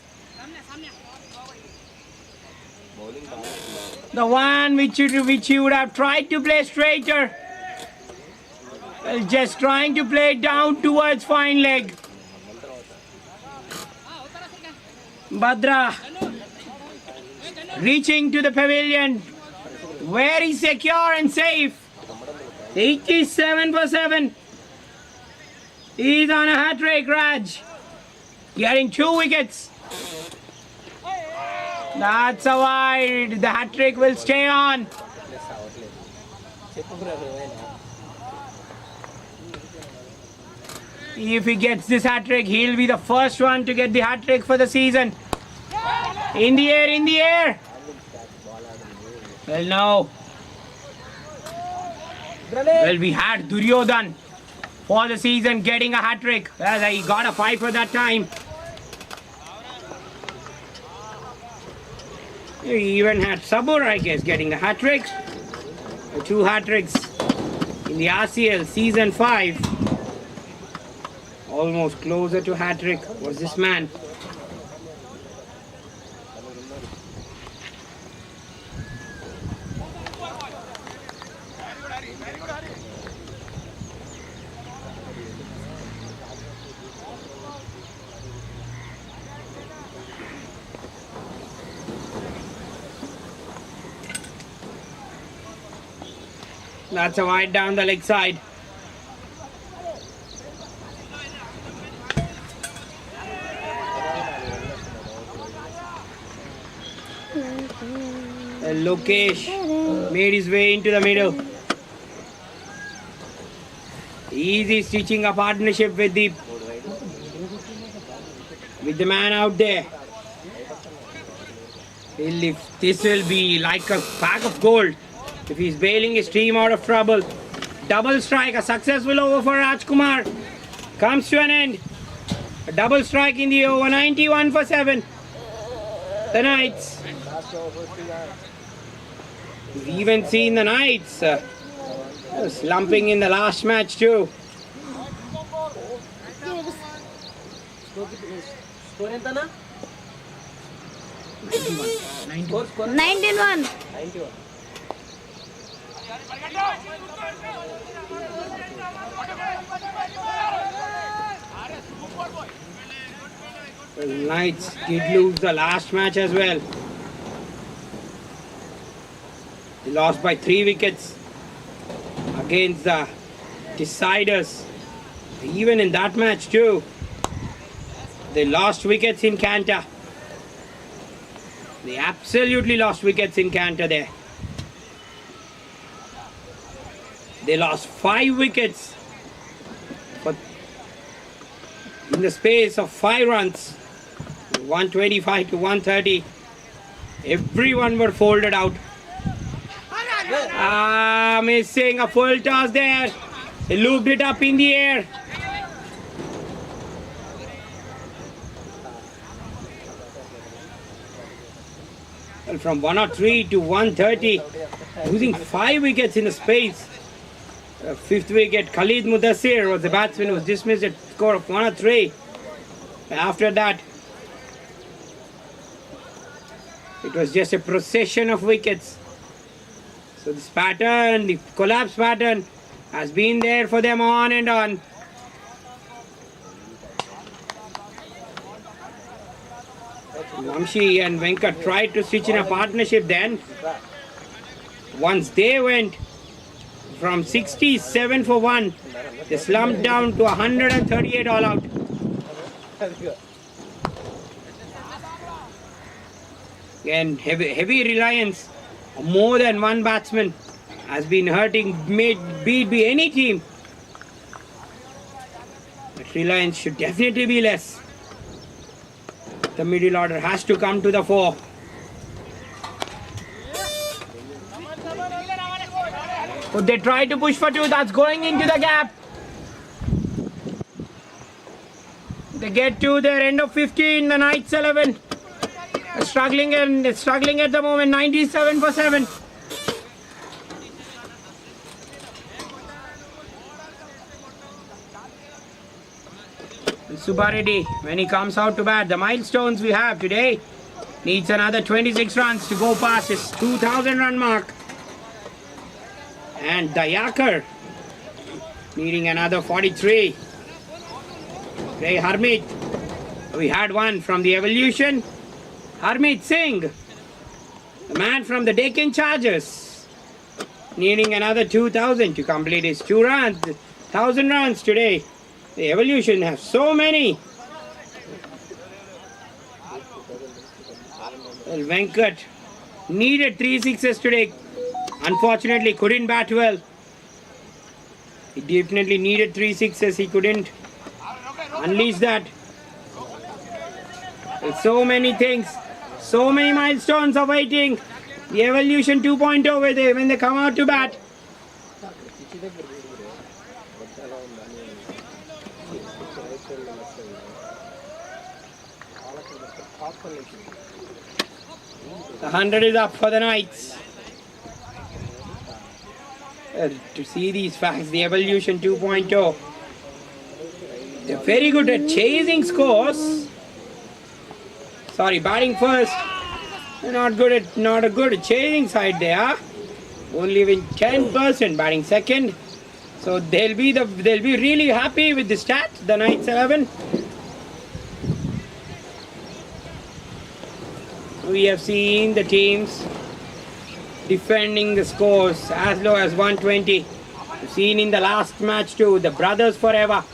Speaker 1: The one which you would have tried to play straighter. Just trying to play down towards fine leg. Bhadra reaching to the pavilion. Very secure and safe. 87 for 7. He's on a hat-trick, Raj. Getting 2 wickets. That's a wide. The hat-trick will stay on. If he gets this hat-trick, he'll be the first one to get the hat-trick for the season. In the air, in the air. Well, no. Well, we had Duryodhan for the season getting a hat-trick. Well, he got a 5 for that time. We even had Sabur, I guess, getting the hat-tricks. 2 hat-tricks in the RCL season 5. Almost closer to hat-trick was this man. That's a wide down the leg side. Lokesh made his way into the middle. Easy stitching a partnership with the man out there. This will be like a pack of gold if he's bailing his team out of trouble. Double strike, a successful over for Rajkumar. Comes to an end. A double strike in the over, 91 for 7. The Knights. We've even seen the Knights slumping in the last match too.
Speaker 3: Score entana?
Speaker 4: 91.
Speaker 3: 91.
Speaker 1: The Knights did lose the last match as well. They lost by 3 wickets against the Deciders. Even in that match too, they lost wickets in Canter. They absolutely lost wickets in Canter there. They lost 5 wickets in the space of 5 runs, 125 to 130. Everyone were folded out. Missing a full toss there. They looped it up in the air. Well, from 103 to 130, losing 5 wickets in the space. 5th wicket, Khalid Mudassir was the batsman who was dismissed at score of 103. After that, it was just a procession of wickets. So this pattern, the collapse pattern, has been there for them on and on. Vamshi and Venkat tried to switch in a partnership then. Once they went from 67 for 1, they slumped down to 138 all out. Again, heavy reliance on more than one batsman has been hurting, beat any team. But reliance should definitely be less. The middle order has to come to the fore. But they try to push for 2, that's going into the gap. They get to their end of 15, the Knights 11. Struggling at the moment, 97 for 7. Subbareddy, when he comes out to bat, the milestones we have today, needs another 26 runs to go past his 2,000 run mark. And Dayakar needing another 43. Ray Harmeet, we had one from the Evolution. Harmeet Singh, the man from the Deccan Chargers, needing another 2,000 to complete his 1,000 runs today. The Evolution has so many. Well, Venkat needed 3 sixes today. Unfortunately, couldn't bat well. He definitely needed 3 sixes. He couldn't unleash that. There's so many things, so many milestones awaiting the Evolution 2.0 when they come out to bat. The 100 is up for the Knights. To see these facts, the Evolution 2.0. They're very good at chasing scores. Sorry, batting first. They're not a good chasing side there. Only with 10% batting second. So they'll be really happy with the stat, the Knights 11. We have seen the teams defending the scores as low as 120. We've seen in the last match too, the Brothers Forever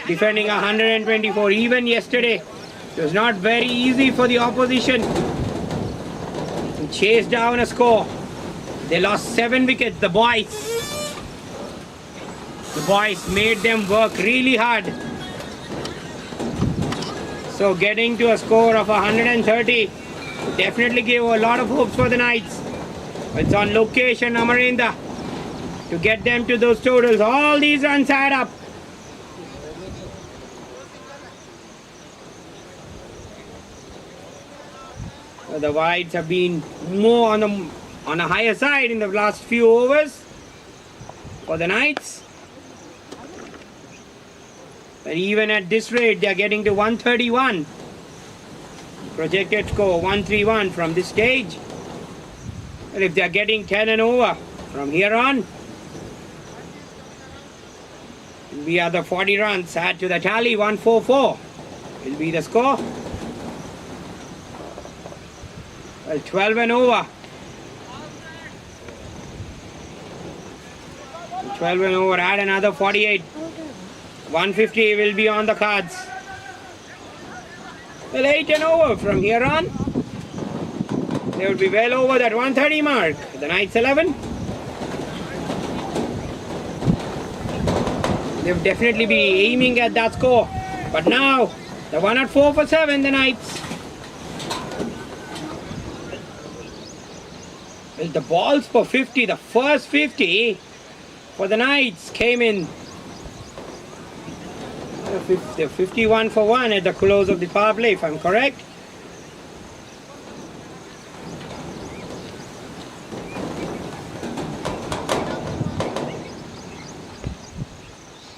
Speaker 1: defending 124. Even yesterday, it was not very easy for the opposition. and chase down a score. They lost 7 wickets, the boys. The boys made them work really hard. So getting to a score of 130 definitely gave a lot of hopes for the Knights. It's on location, Amarinda, to get them to those totals. All these runs add up. The wides have been more on a higher side in the last few overs for the Knights. But even at this rate, they are getting to 131. Projected score 131 from this stage. And if they are getting 10 and over from here on, we are the 40 runs add to the tally. 144 will be the score. Well, 12 and over. 12 and over, add another 48. 150 will be on the cards. Well, 8 and over from here on. They will be well over that 130 mark. The Knights 11. They will definitely be aiming at that score. But now, the one at 4 for 7, the Knights. Well, the balls for 50, the first 50 for the Knights came in. The 51 for 1 at the close of the power play, if I'm correct.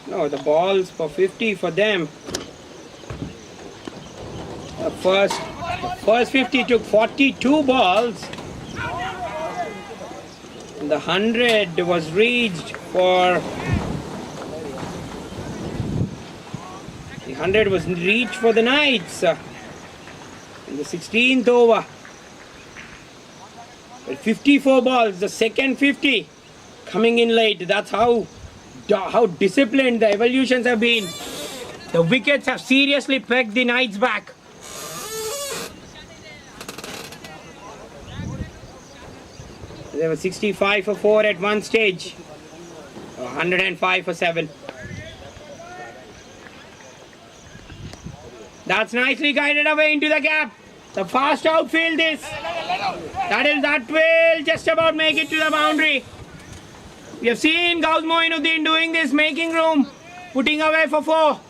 Speaker 1: No, the balls for 50 for them. The first 50 took 42 balls. And the 100 was reached for... The 100 was reached for the Knights in the 16th over. But 54 balls, the second 50 coming in late. That's how disciplined the evolutions have been. The wickets have seriously pegged the Knights back. They were 65 for 4 at one stage. 105 for 7. That's nicely guided away into the gap. The fast outfield is. That will just about make it to the boundary. We have seen Gauss Moinuddin doing this, making room, putting away for 4.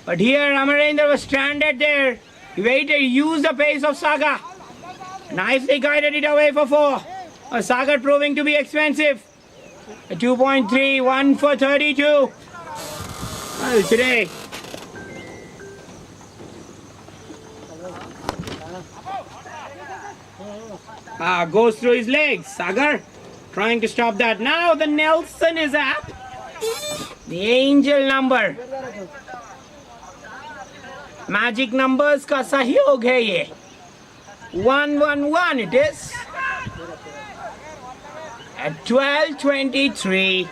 Speaker 1: But here Amarendra was stranded there. He waited, used the pace of Saga. Nicely guided it away for 4. Sagar proving to be expensive. A 2.3, 1 for 32. Well, today. Goes through his legs. Sagar trying to stop that. Now the Nelson is up. The angel number. Magic numbers का सहयोग है ये. 111 it is. At 12:23,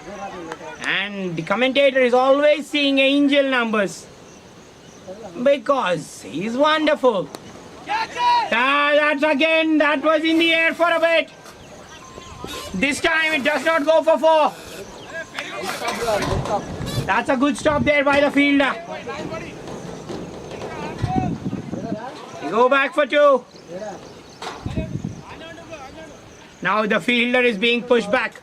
Speaker 1: and the commentator is always seeing angel numbers because he's wonderful. That was in the air for a bit. This time it does not go for 4. That's a good stop there by the fielder. They go back for 2. Now the fielder is being pushed back.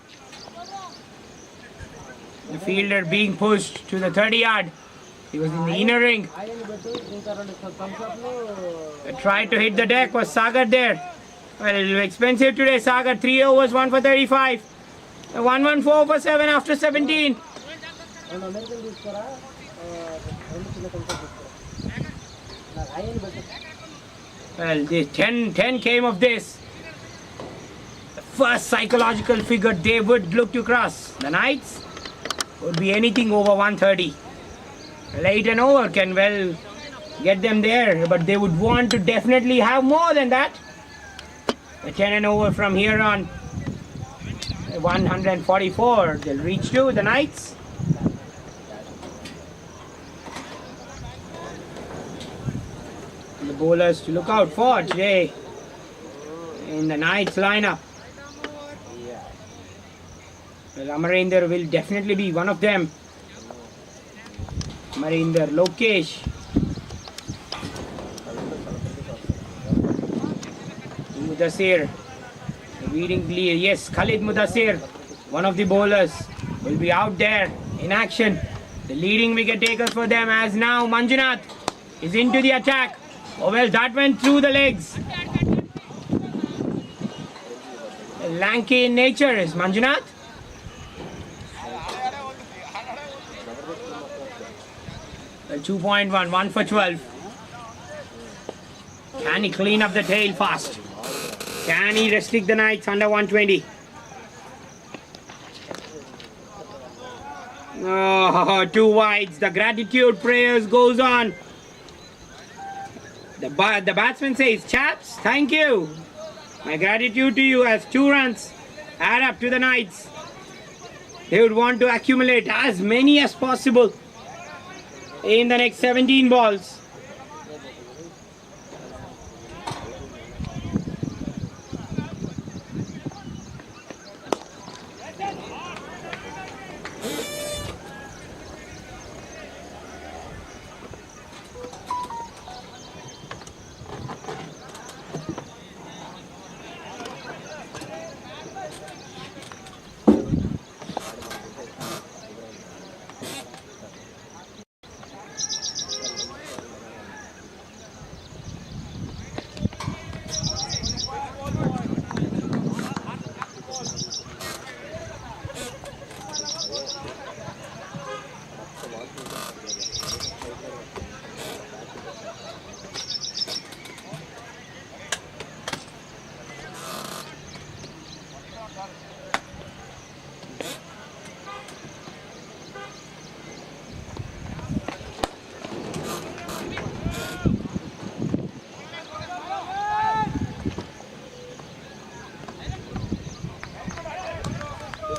Speaker 1: The fielder being pushed to the 30-yard. He was in the inner ring. Tried to hit the deck. Was Sagar there? Well, expensive today. Sagar 3 overs, 1 for 35. 114 for 7 after 17. Well, the 10 came of this. First psychological figure they would look to cross. The Knights would be anything over 130. Late and over can well get them there, but they would want to definitely have more than that. The 10 and over from here on. 144 they'll reach to the Knights. And the bowlers to look out for today. in the Knights lineup. Well, Amarinder will definitely be one of them. Amarinder, Lokesh. Mudassir. Reading clear. Yes, Khalid Mudassir, one of the bowlers, will be out there in action. The leading wicket takers for them, as now Manjunath is into the attack. Oh well, that went through the legs. Lanky in nature is Manjunath. Well, 2.1, 1 for 12. Can he clean up the tail fast? Can he restrict the Knights under 120? Oh, 2 wides. The gratitude prayers goes on. The batsman says, chaps, thank you. My gratitude to you as 2 runs add up to the Knights. They would want to accumulate as many as possible in the next 17 balls.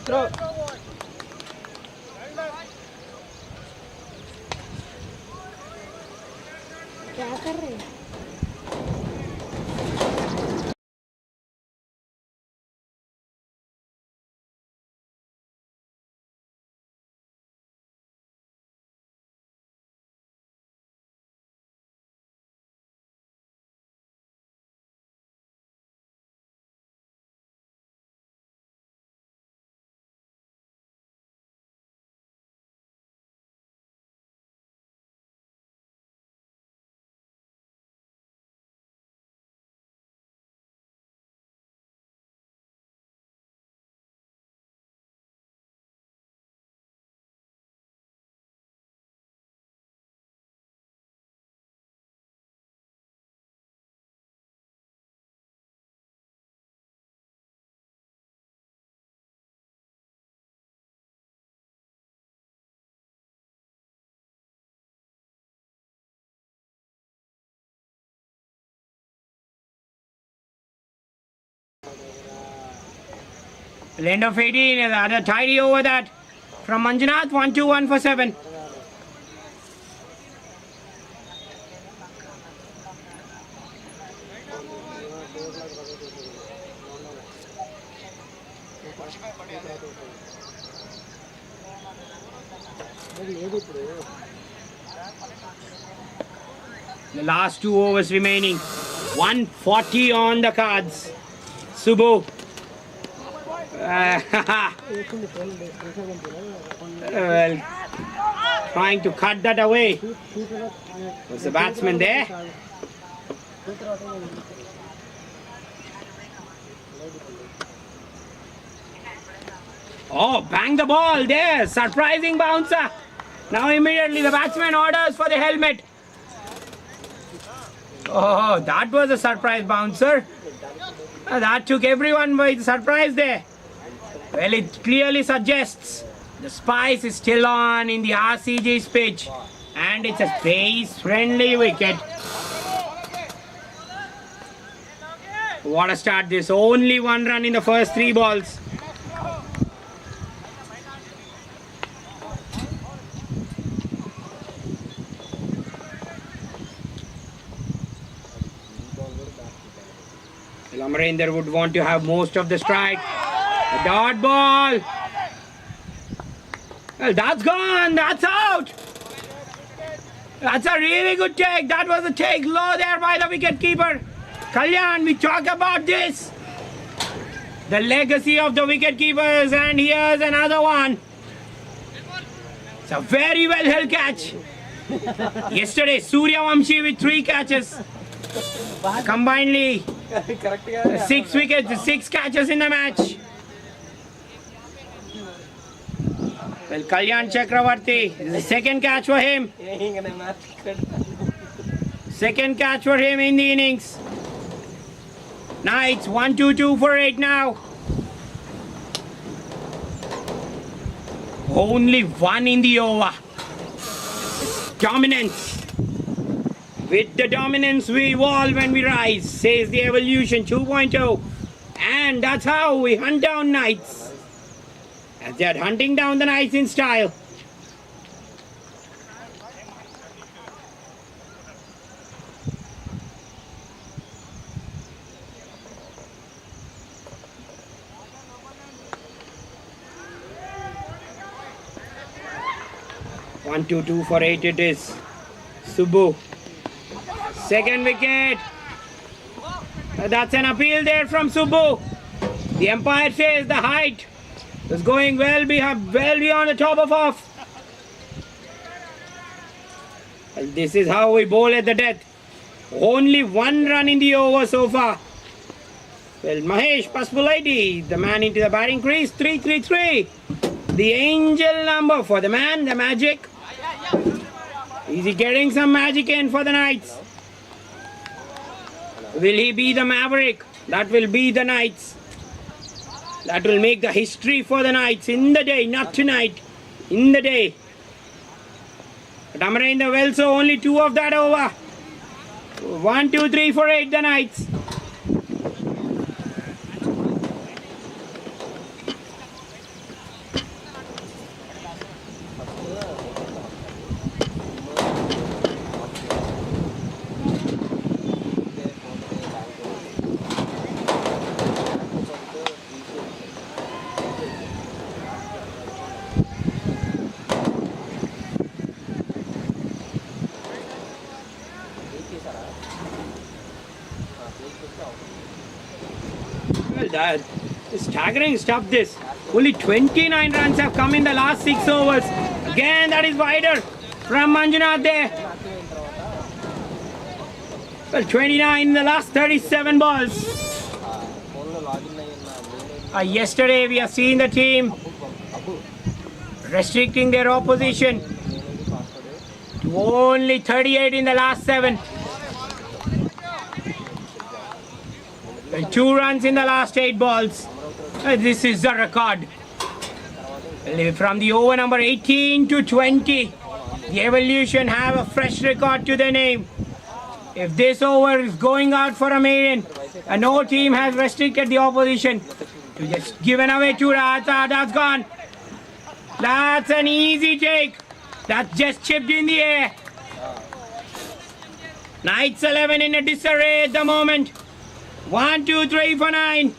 Speaker 2: Throw.
Speaker 3: क्या कर रहे हैं?
Speaker 1: End of 18, another tidy over that from Manjunath. 1-2, 1 for 7. The last 2 overs remaining. 140 on the cards. Subbu. Well, trying to cut that away. Was the batsman there? Oh, bang the ball there. Surprising bouncer. Now immediately the batsman orders for the helmet. Oh, that was a surprise bouncer. That took everyone by surprise there. Well, it clearly suggests the spice is still on in the RCG's pitch. And it's a pace-friendly wicket. What a start this. Only 1 run in the first 3 balls. Amarinder would want to have most of the strike. A dot ball. Well, that's gone. That's out. That's a really good take. That was a take low there by the wicket keeper. Kalyan, we talk about this. The legacy of the wicket keepers, and here's another one. It's a very well held catch. Yesterday, Suryavamshi with 3 catches. Combinedly, 6 wickets, 6 catches in the match. Well, Kalyan Chakravarti, this is the second catch for him. Second catch for him in the innings. Knights 1-2-2 for 8 now. Only 1 in the over. Dominance. With the dominance we evolve when we rise, says the Evolution 2.0. And that's how we hunt down Knights. As they're hunting down the Knights in style. One, two, 2 for 8 it is. Subbu. Second wicket. That's an appeal there from Subbu. The umpire says the height is going well beyond the top of off. Well, this is how we bowl at the death. Only 1 run in the over so far. Well, Mahesh Paspulaiti, the man into the batting crease, 3-3-3. The angel number for the man, the magic. Is he getting some magic in for the Knights? Will he be the maverick? That will be the Knights. That will make the history for the Knights in the day, not tonight, in the day. But Amarinder well, so only 2 of that over. 1, 2, 3 for 8 the Knights. Well, that is staggering stuff this. Only 29 runs have come in the last 6 overs. Again, that is wider from Manjunath there. Well, 29 in the last 37 balls. Yesterday we have seen the team restricting their opposition to only 38 in the last 7. 2 runs in the last 8 balls. This is the record. From the over number 18 to 20, the Evolution have a fresh record to their name. If this over is going out for a maiden, and no team has restricted the opposition to just given away 2 runs, that's gone. That's an easy take. That's just chipped in the air. Knights 11 in a disarray at the moment. 1, 2, 3 for 9.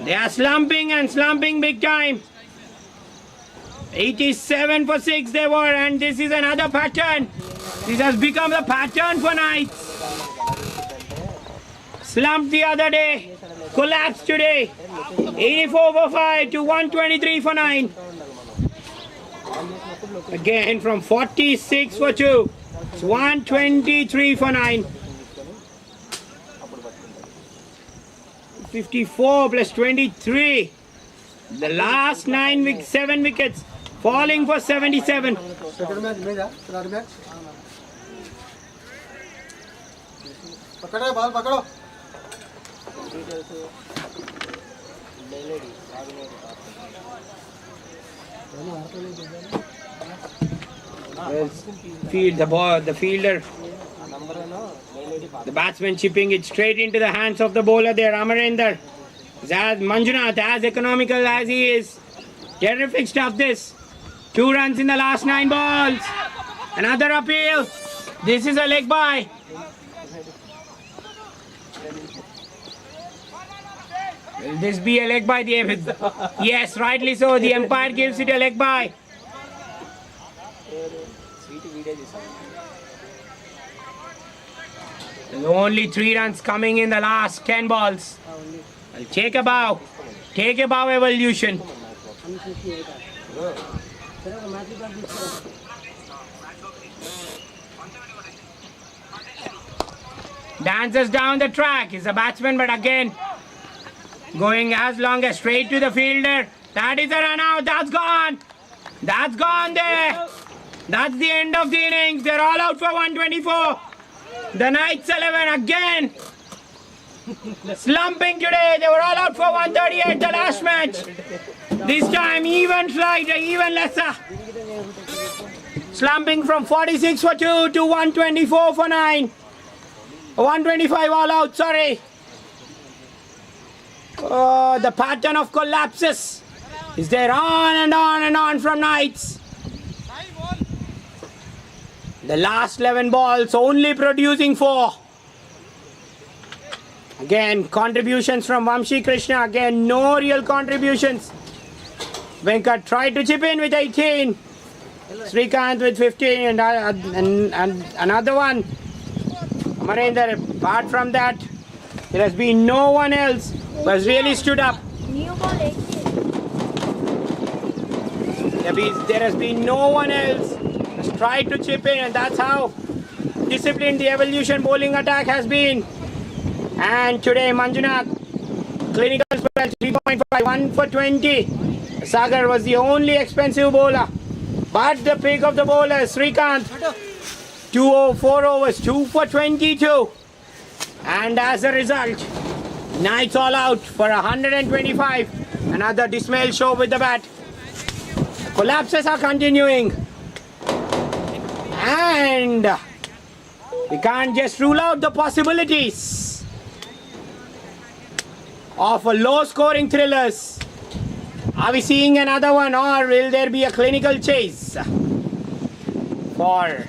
Speaker 1: They are slumping and slumping big time. 87 for 6 they were, and this is another pattern. This has become the pattern for Knights. Slumped the other day, collapsed today. 84 for 5 to 123 for 9. Again from 46 for 2. It's 123 for 9. 54 plus 23. The last 7 wickets falling for 77. The fielder, the batsman chipping it straight into the hands of the bowler there, Amarinder. Manjunath, as economical as he is. Terrific stuff this. 2 runs in the last 9 balls. Another appeal. This is a leg by. Will this be a leg by the Yes, rightly so. The umpire gives it a leg by. There's only 3 runs coming in the last 10 balls. I'll take a bow. Take a bow evolution. Dances down the track. He's a batsman, but again, going as long as straight to the fielder. That is a run out. That's gone. That's gone there. That's the end of the innings. They're all out for 124. The Knights 11 again slumping today. They were all out for 138 the last match. This time even slighter, even lesser. Slumping from 46 for 2 to 124 for 9. 125 all out, sorry. Oh, the pattern of collapses is there on and on and on from Knights. The last 11 balls only producing 4. Again, contributions from Vamshi Krishna. Again, no real contributions. Venkat tried to chip in with 18. Srikanth with 15 and another one. Amarendra, apart from that, there has been no one else who has really stood up.
Speaker 3: New ball 18.
Speaker 1: There has been no one else who has tried to chip in, and that's how disciplined the Evolution bowling attack has been. And today Manjunath, clinical spell 3.5, 1 for 20. Sagar was the only expensive bowler. But the pick of the bowlers, Srikanth, 4 overs, 2 for 22. And as a result, Knights all out for 125. Another dismal show with the bat. Collapses are continuing. And we can't just rule out the possibilities of a low scoring thrillers. Are we seeing another one, or will there be a clinical chase for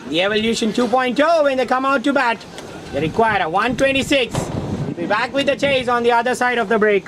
Speaker 1: the Evolution 2.0 when they come out to bat? They require a 126. We'll be back with the chase on the other side of the break.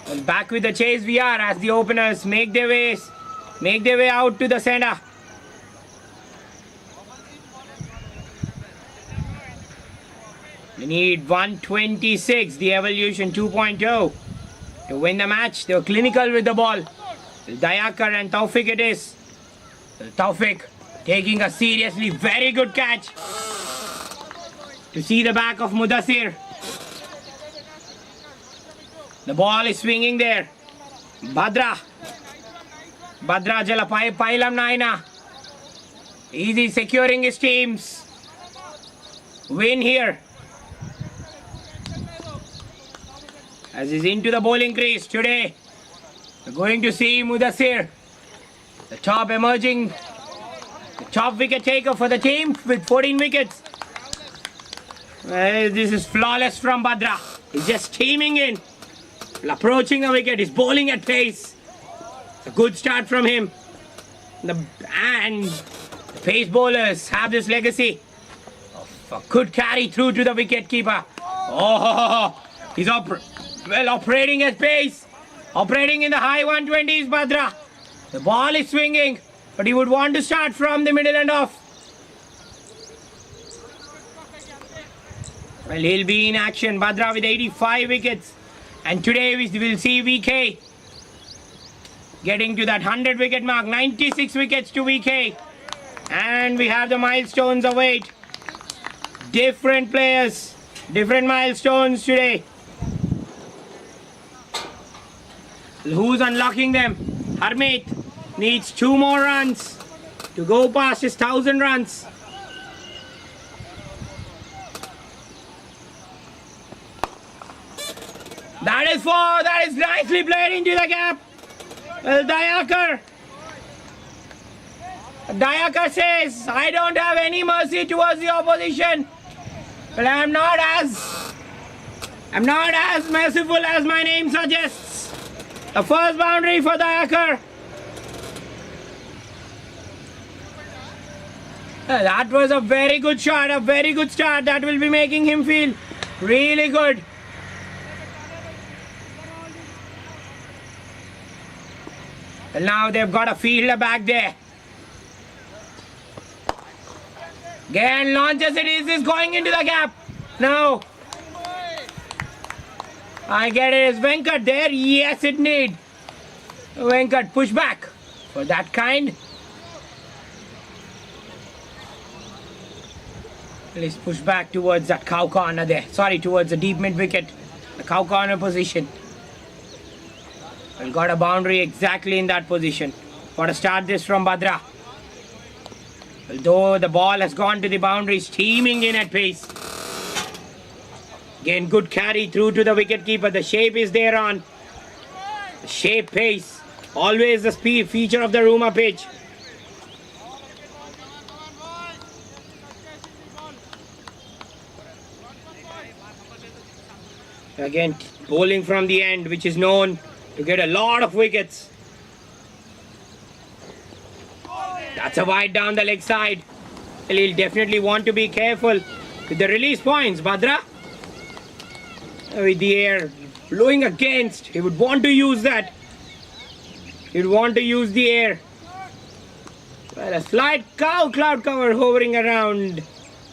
Speaker 1: Well, back with the chase we are as the openers make their way out to the center. We need 126, the Evolution 2.0 to win the match. They were clinical with the ball. Dayakar and Taufik it is. Taufik taking a seriously very good catch to see the back of Mudassir. The ball is swinging there. Bhadra Jala Pailam Naina. Easy securing his team's win here. As he's into the bowling crease today, we're going to see Mudassir, the top wicket taker for the team with 14 wickets. This is flawless from Bhadra. He's just steaming in, approaching the wicket. He's bowling at pace. It's a good start from him. And the pace bowlers have this legacy of a good carry through to the wicket keeper. Oh, he's operating at pace, operating in the high 120s, Bhadra. The ball is swinging, but he would want to start from the middle and off. Well, he'll be in action, Bhadra with 85 wickets. And today we will see VK getting to that 100 wicket mark, 96 wickets to VK. And we have the milestones await. Different players, different milestones today. Who's unlocking them? Harmeet needs 2 more runs to go past his 1,000 runs. That is nicely played into the gap. Well, Dayakar says, I don't have any mercy towards the opposition. But I'm not as merciful as my name suggests. The first boundary for Dayakar. That was a very good shot, a very good start. That will be making him feel really good. Well, now they've got a fielder back there. Again launches it. Is this going into the gap? No. I get it. Is Venkat there? Yes, it need. Venkat push back for that kind. Let's push back towards that cow corner there. Sorry, towards the deep mid wicket. The cow corner position. Well, got a boundary exactly in that position. Got to start this from Bhadra. Although the ball has gone to the boundary, steaming in at pace. Again, good carry through to the wicketkeeper. The shape is there on. The shape pace. Always the speed feature of the Ruma pitch. Again, bowling from the end, which is known to get a lot of wickets. That's a wide down the leg side. Well, he'll definitely want to be careful with the release points. Bhadra, with the air blowing against, he would want to use that. He'd want to use the air. Well, a slight cloud cover hovering around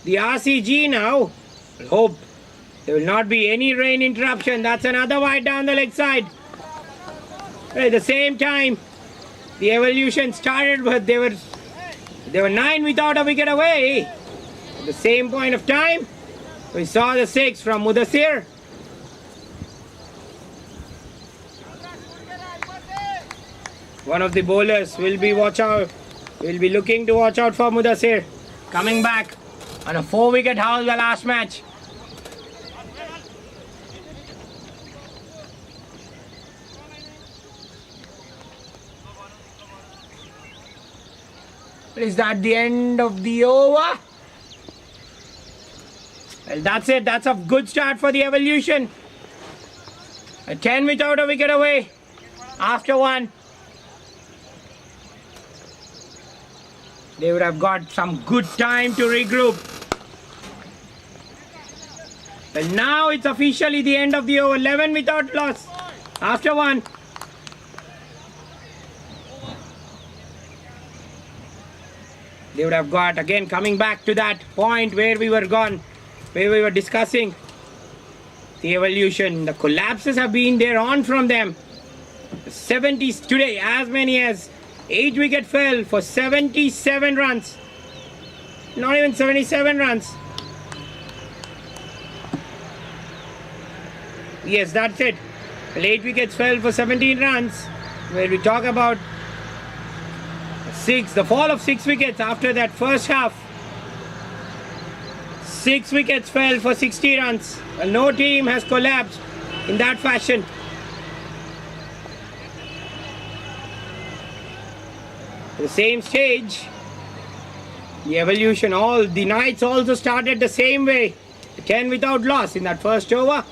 Speaker 1: the RCG now. I hope there will not be any rain interruption. That's another wide down the leg side. At the same time, the Evolution started, but they were 9 without a wicket away. At the same point of time, we saw the 6 from Mudassir. One of the bowlers will be looking to watch out for Mudassir. Coming back on a 4-wicket haul the last match. Is that the end of the over? Well, that's it. That's a good start for the Evolution. A 10 without a wicket away after 1. They would have got some good time to regroup. Well, now it's officially the end of the over. 11 without loss. After one. They would have got, again, coming back to that point where we were gone, where we were discussing the evolution. The collapses have been there on from them. 70s today, as many as 8 wicket fell for 77 runs. Not even 77 runs. Yes, that's it. Well, 8 wickets fell for 17 runs. Where we talk about the fall of 6 wickets after that first half. 6 wickets fell for 60 runs. Well, no team has collapsed in that fashion. The same stage, the evolution, all the Knights also started the same way. 10 without loss in that first over.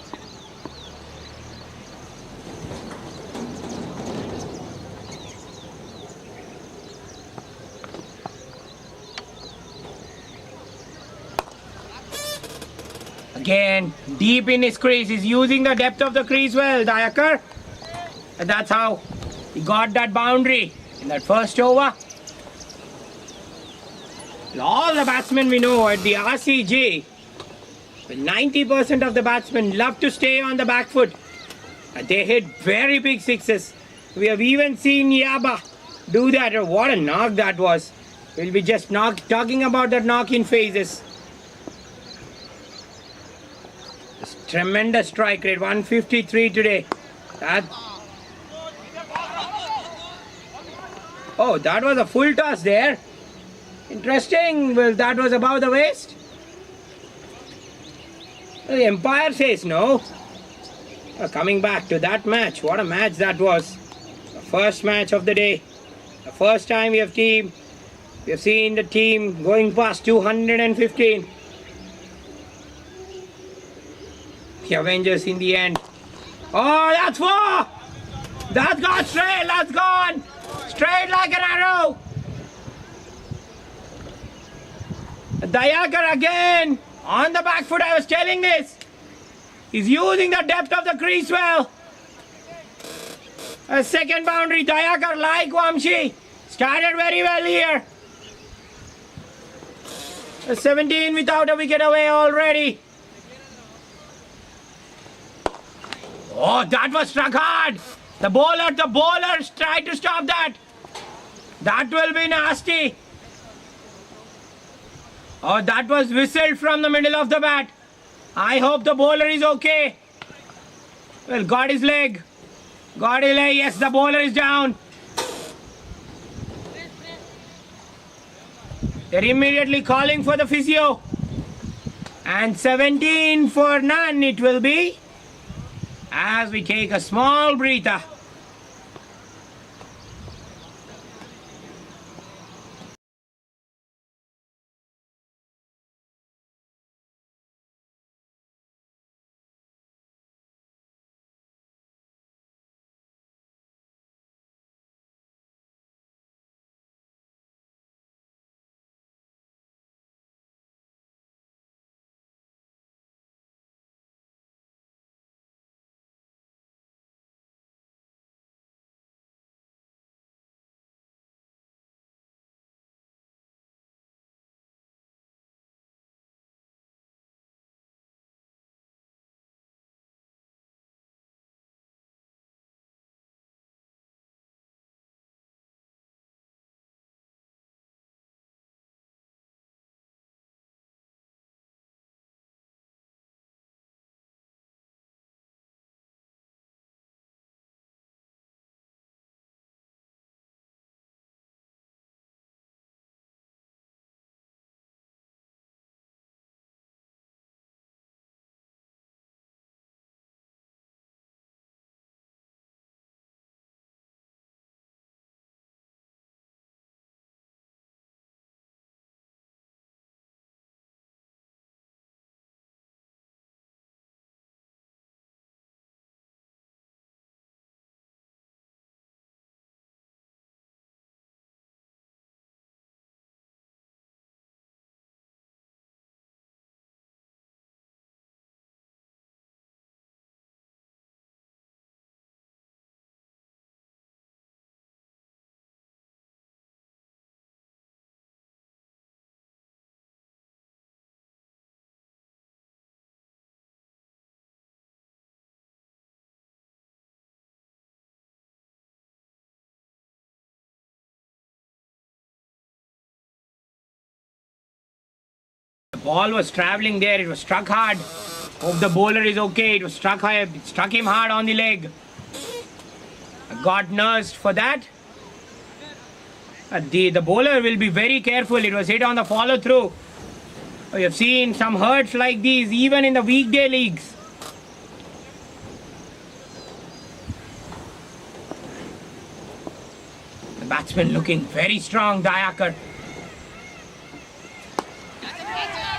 Speaker 1: Again, deep in his crease, he's using the depth of the crease well, Dayakar. And that's how he got that boundary in that first over. All the batsmen we know at the RCG, 90% of the batsmen love to stay on the back foot. They hit very big sixes. We have even seen Yaba do that. Oh, what a knock that was. We'll be just talking about that knock in phases. Tremendous strike rate, 153 today. Oh, that was a full toss there. Interesting. Well, that was above the waist. Well, the umpire says no. Coming back to that match, what a match that was. The first match of the day. The first time we have seen the team going past 215. The Avengers in the end. Oh, that's 4! That's gone straight, that's gone! Straight like an arrow! Dayakar again! On the back foot, I was telling this. He's using the depth of the crease well. A second boundary, Dayakar like Vamshi. Started very well here. 17 without a wicket away already. Oh, that was struck hard. The bowlers tried to stop that. That will be nasty. Oh, that was whistled from the middle of the bat. I hope the bowler is okay. Well, got his leg. Got his leg. Yes, the bowler is down. They're immediately calling for the physio. And 17 for none it will be. As we take a small breather. ball was traveling there. It was struck hard. Hope the bowler is okay. It was struck him hard on the leg. Got nursed for that. The bowler will be very careful. It was hit on the follow through. We have seen some hurts like these even in the weekday leagues. The batsman looking very strong, Dayakar.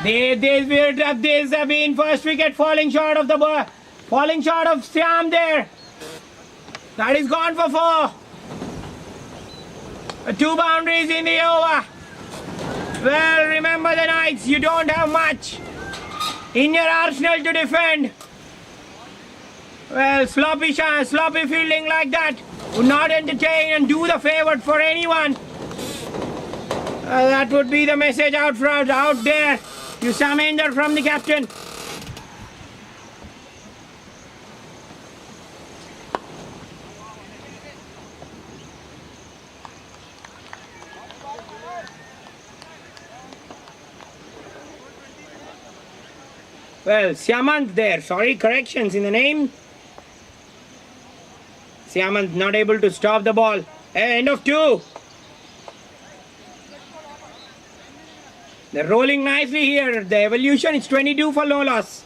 Speaker 1: This have been first wicket falling short of Siam there. That is gone for 4. 2 boundaries in the over. Well, remember the Knights, you don't have much in your arsenal to defend. Well, sloppy fielding like that would not entertain and do the favour for anyone. That would be the message out there. You Saminder from the captain. Well, Siamant there. Sorry, corrections in the name. Siamant not able to stop the ball. End of 2. They're rolling nicely here. The evolution is 22 for no loss.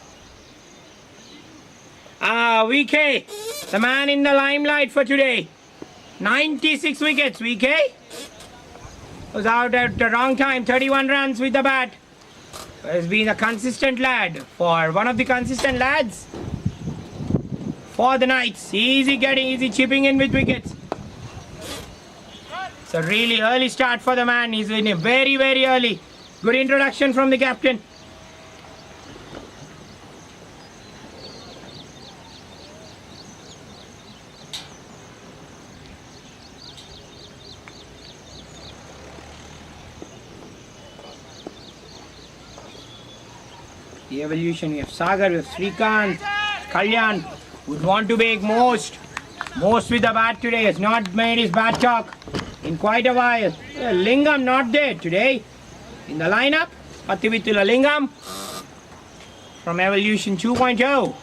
Speaker 1: VK, the man in the limelight for today. 96 wickets, VK. Was out at the wrong time. 31 runs with the bat. Has been a consistent lad for one of the consistent lads for the Knights. Easy chipping in with wickets. It's a really early start for the man. He's in a very, very early. Good introduction from the captain. The evolution, we have Sagar, we have Srikanth, Kalyan would want to make most with the bat today. Has not made his bat talk in quite a while. Lingam not there today in the lineup. Pathivithula Lingam from Evolution 2.0.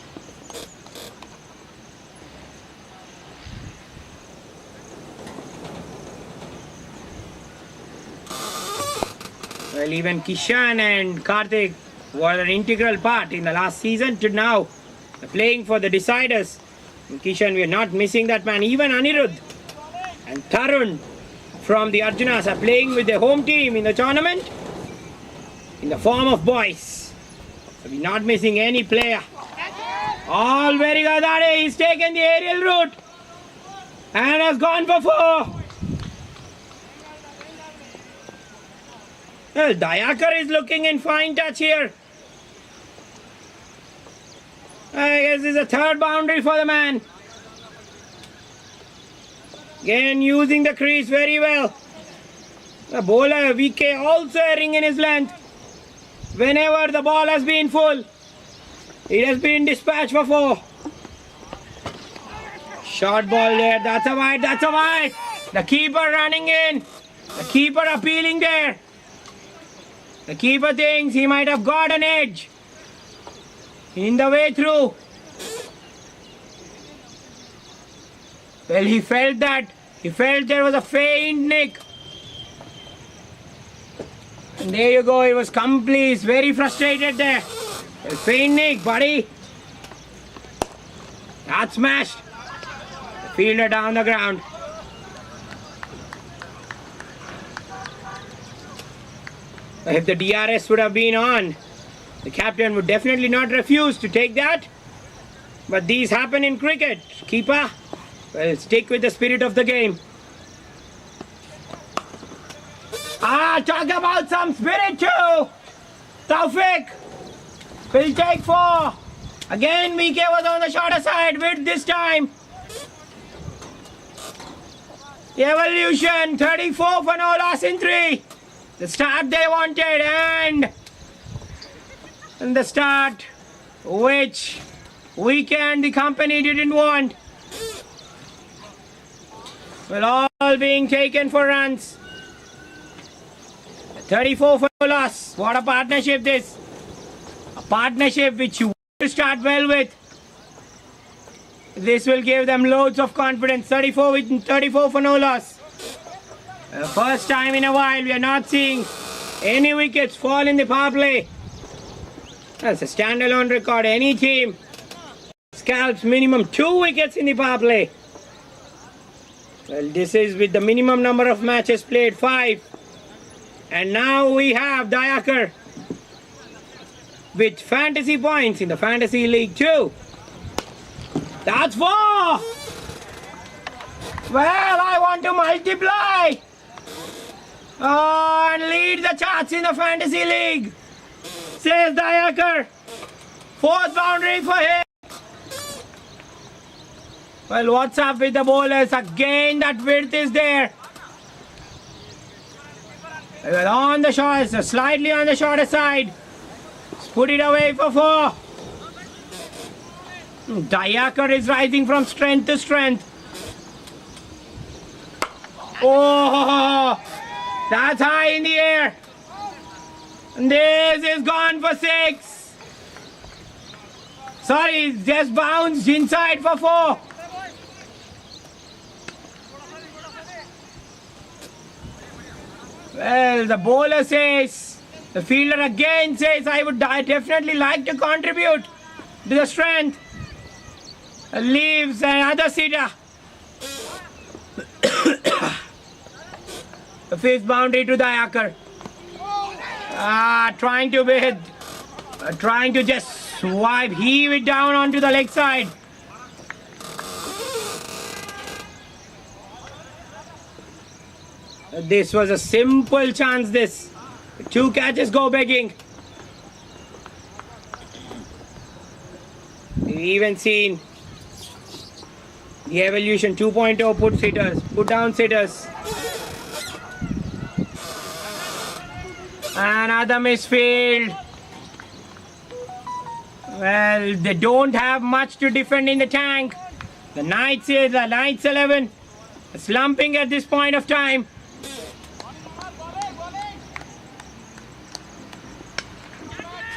Speaker 1: Well, even Kishan and Karthik were an integral part in the last season to now. Playing for the deciders. In Kishan, we are not missing that man. Even Anirudh and Tarun from the Arjunas are playing with their home team in the tournament in the form of boys. So we're not missing any player. All very good. He's taken the aerial route and has gone for 4. Well, Dayakar is looking in fine touch here. I guess this is a 3rd boundary for the man. Again, using the crease very well. The bowler, VK, also erring in his length. Whenever the ball has been full, it has been dispatched for 4. Short ball there. That's a wide. The keeper running in. The keeper appealing there. The keeper thinks he might have got an edge in the way through. Well, he felt there was a faint nick. And there you go, he was complete, very frustrated there. Well, faint nick, buddy. That's smashed. The fielder down the ground. If the DRS would have been on, the captain would definitely not refuse to take that. But these happen in cricket. Keeper, well, stick with the spirit of the game. Talk about some spirit too. Taufik will take 4. Again, VK was on the shorter side with this time. The Evolution, 34 for no loss in 3. The start they wanted and the start which Weekend the company didn't want. Well, all being taken for runs. 34 for loss. What a partnership this. A partnership which you want to start well with. This will give them loads of confidence. 34 for no loss. First time in a while we are not seeing any wickets fall in the power play. That's a standalone record. Any team scalps minimum 2 wickets in the power play. Well, this is with the minimum number of matches played, 5. And now we have Dayakar with fantasy points in the Fantasy League 2. That's 4. Well, I want to multiply and lead the charts in the Fantasy League, says Dayakar. 4th boundary for him. Well, what's up with the bowlers? Again, that width is there. On the short, slightly on the shorter side. Let's put it away for 4. Dayakar is rising from strength to strength. Oh, that's high in the air. And this is gone for 6. Sorry, just bounced inside for 4. Well, the bowler says, the fielder again says, I would definitely like to contribute to the strength. Leaves another sitter. The 5th boundary to Dayakar. Trying to just heave it down onto the leg side. This was a simple chance, this. 2 catches go begging. We've even seen the Evolution 2.0 put down sitters. Another misfield. Well, they don't have much to defend in the tank. The Knights 11 slumping at this point of time.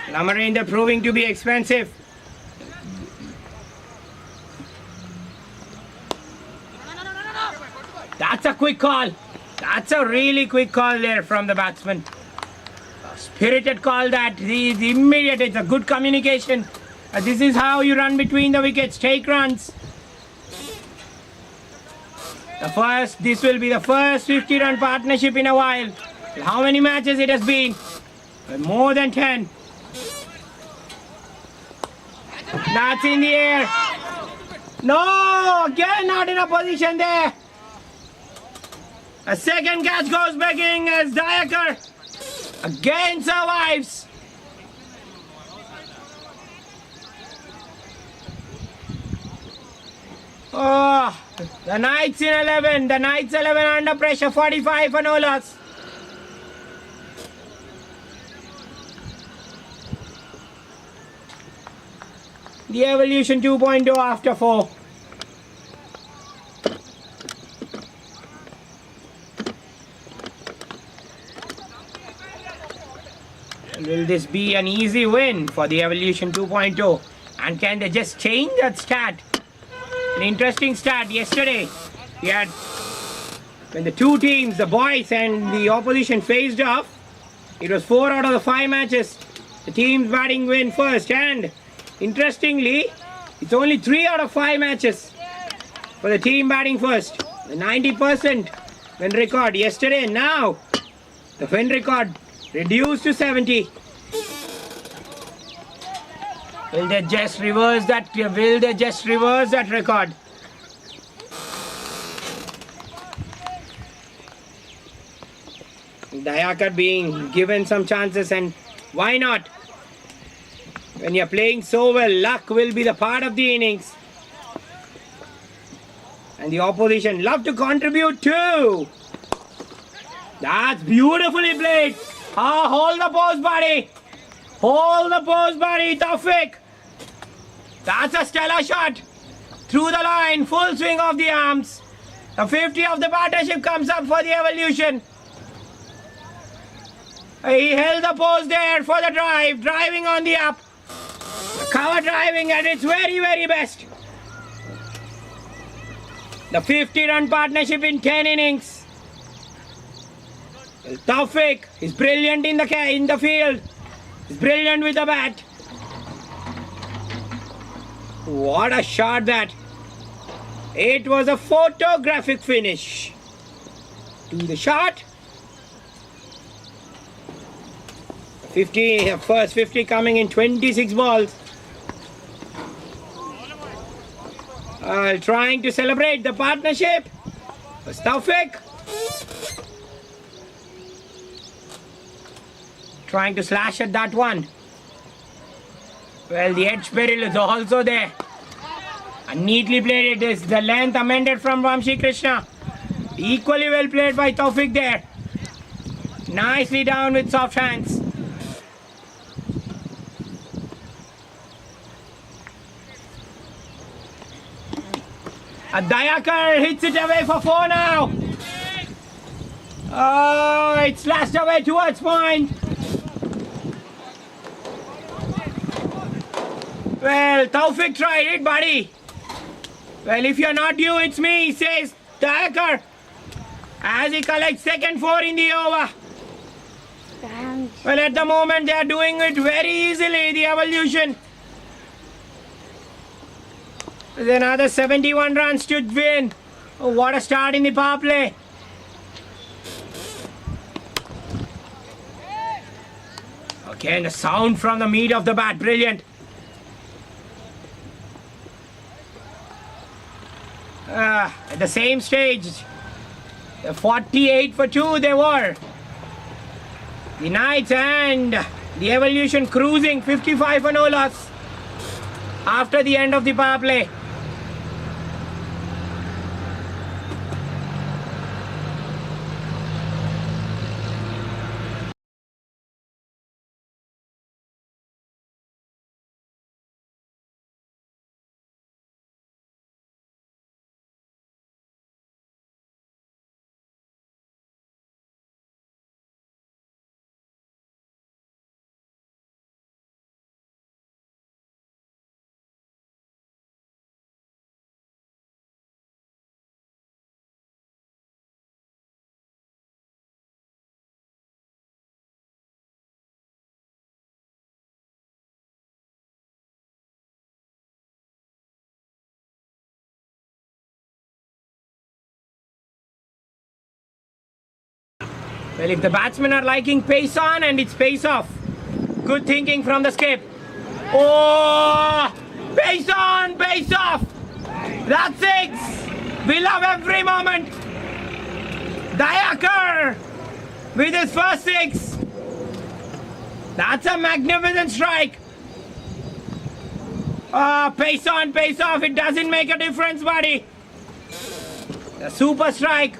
Speaker 1: Lamarinder proving to be expensive. That's a quick call. That's a really quick call there from the batsman. A spirited call that is immediate. It's a good communication. This is how you run between the wickets. Take runs. This will be the first 50-run partnership in a while. How many matches it has been? More than 10. That's in the air. No, again not in a position there. A second catch goes begging as Dayakar again survives. Oh, the Knights in 11. The Knights 11 under pressure. 45 for no loss. The Evolution 2.0 after 4. Will this be an easy win for the Evolution 2.0? And can they just change that stat? An interesting stat yesterday. We had, when the two teams, the boys and the opposition faced off, it was 4 out of the 5 matches. The teams batting win first, and interestingly, it's only 3 out of 5 matches for the team batting first. The 90% win record yesterday, now the win record reduced to 70. Will they just reverse that? Will they just reverse that record? Dayakar being given some chances, and why not? When you're playing so well, luck will be the part of the innings. And the opposition love to contribute too. That's beautifully played. Hold the post, buddy. Hold the post, buddy, Taufik. That's a stellar shot. Through the line, full swing of the arms. The 50 of the partnership comes up for the Evolution. He held the post there for the drive, driving on the up. Cover driving at its very, very best. The 50-run partnership in 10 innings. Taufik is brilliant in the field. He's brilliant with the bat. What a shot that. It was a photographic finish to the shot. 50, first 50 coming in 26 balls. Trying to celebrate the partnership. Taufik. Trying to slash at that one. Well, the edge peril is also there. And neatly played. It is the length amended from Vamshi Krishna. Equally well played by Taufik there. Nicely down with soft hands. Dayakar hits it away for 4 now. Oh, it's slashed away towards point. Well, Taufik tried it, buddy. Well, if you're not you, it's me, says Dayakar. As he collects second 4 in the over.
Speaker 3: Thanks.
Speaker 1: Well, at the moment, they are doing it very easily, the Evolution. With another 71 runs to win. Oh, what a start in the power play. Okay, and the sound from the meat of the bat, brilliant. At the same stage, 48 for 2 they were. The Knights and the Evolution cruising 55 for no loss after the end of the power play. Well, if the batsmen are liking pace on and it's pace off. Good thinking from the skip. Oh, pace on, pace off. That's 6. We love every moment. Dayakar with his first 6. That's a magnificent strike. Pace on, pace off. It doesn't make a difference, buddy. The super strike.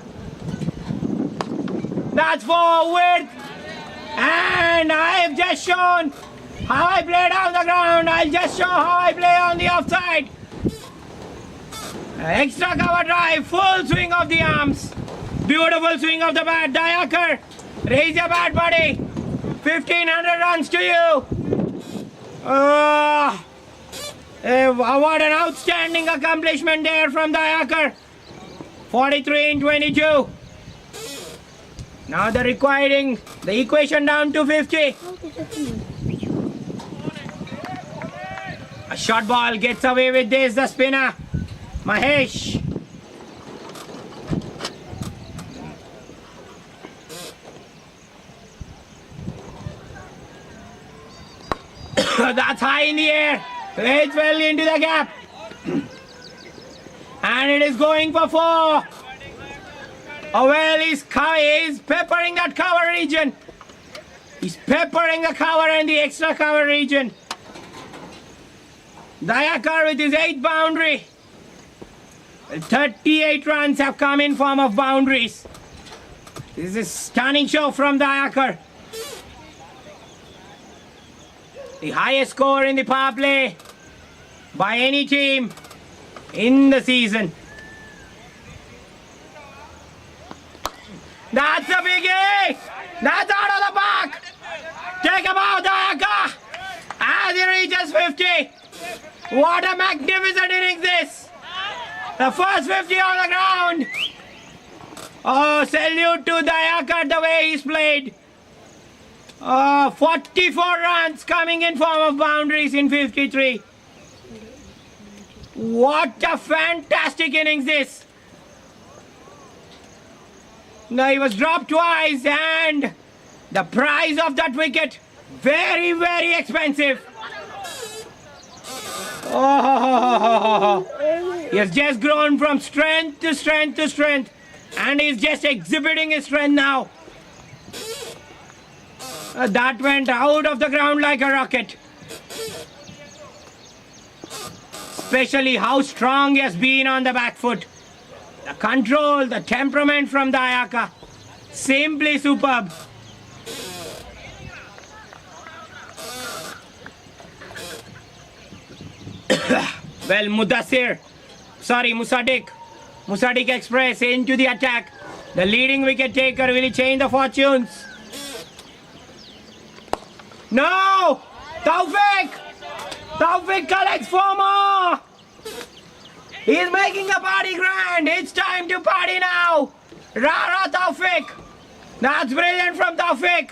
Speaker 1: That's for width. And I have just shown how I play down the ground. I'll just show how I play on the offside. Extra cover drive, full swing of the arms. Beautiful swing of the bat. Dayakar, raise your bat, buddy. 1,500 runs to you. What an outstanding accomplishment there from Dayakar. 43 in 22. Now they're requiring the equation down to 50. A short ball gets away with this, the spinner, Mahesh. That's high in the air. It's well into the gap. And it is going for 4. Oh, well, he's peppering that cover region. He's peppering the cover and the extra cover region. Dayakar with his 8th boundary. 38 runs have come in form of boundaries. This is a stunning show from Dayakar. The highest score in the power play by any team in the season. That's a biggie! That's out of the park! take about Dayaka as he reaches 50. What a magnificent innings this. The first 50 on the ground. Oh, salute to Dayaka the way he's played. 44 runs coming in form of boundaries in 53. What a fantastic innings this. Now he was dropped twice and the price of that wicket very, very expensive. Oh, he has just grown from strength to strength to strength and he's just exhibiting his strength now. That went out of the ground like a rocket. Especially how strong he has been on the back foot. The control, the temperament from Dayaka. Simply superb. Well, Musadik Express into the attack. The leading wicket taker, will he change the fortunes? No! Taufik collects 4 more! He's making a party grand! It's time to party now! Rara Taufik! That's brilliant from Taufik!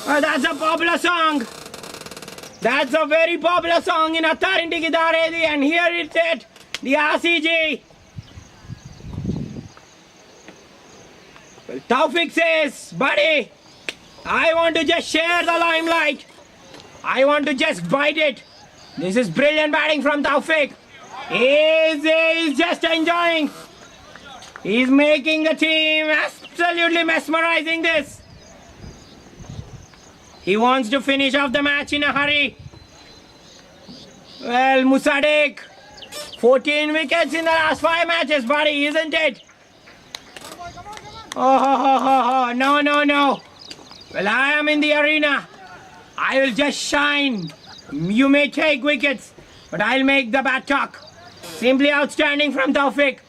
Speaker 1: That's a popular song! That's a very popular song in Attar Inti Kidaredi, and here it's at the RCG. Well, Taufik says, buddy, I want to just share the limelight. I want to just bite it. This is brilliant batting from Taufik. He's just enjoying. He's making the team absolutely mesmerizing this. He wants to finish off the match in a hurry. Well, Musadik, 14 wickets in the last 5 matches, buddy, isn't it? Oh, no. Well, I am in the arena. I will just shine. You may take wickets, but I'll make the bat talk. Simply outstanding from Taufik.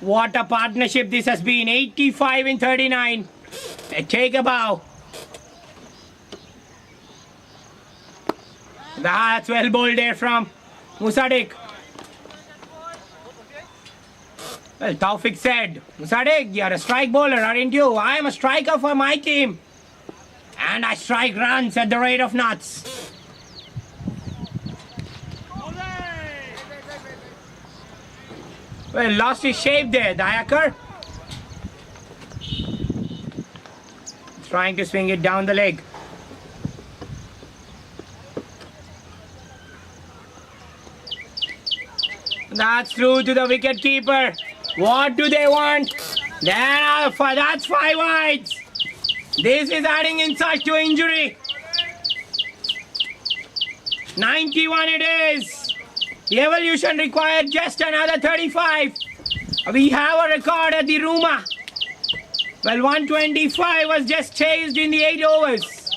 Speaker 1: What a partnership this has been. 85 in 39. Take a bow. That's well bowled there from Musadik. Well, Taufik said, Musadik, you're a strike bowler, aren't you? I am a striker for my team. And I strike runs at the rate of knots. Well, lost his shape there, Dayakar. Trying to swing it down the leg. That's through to the wicket keeper. What do they want? That's 5 wides. This is adding insult to injury. 91 it is. The evolution required just another 35. We have a record at the Ruma. Well, 125 was just chased in the 8 overs.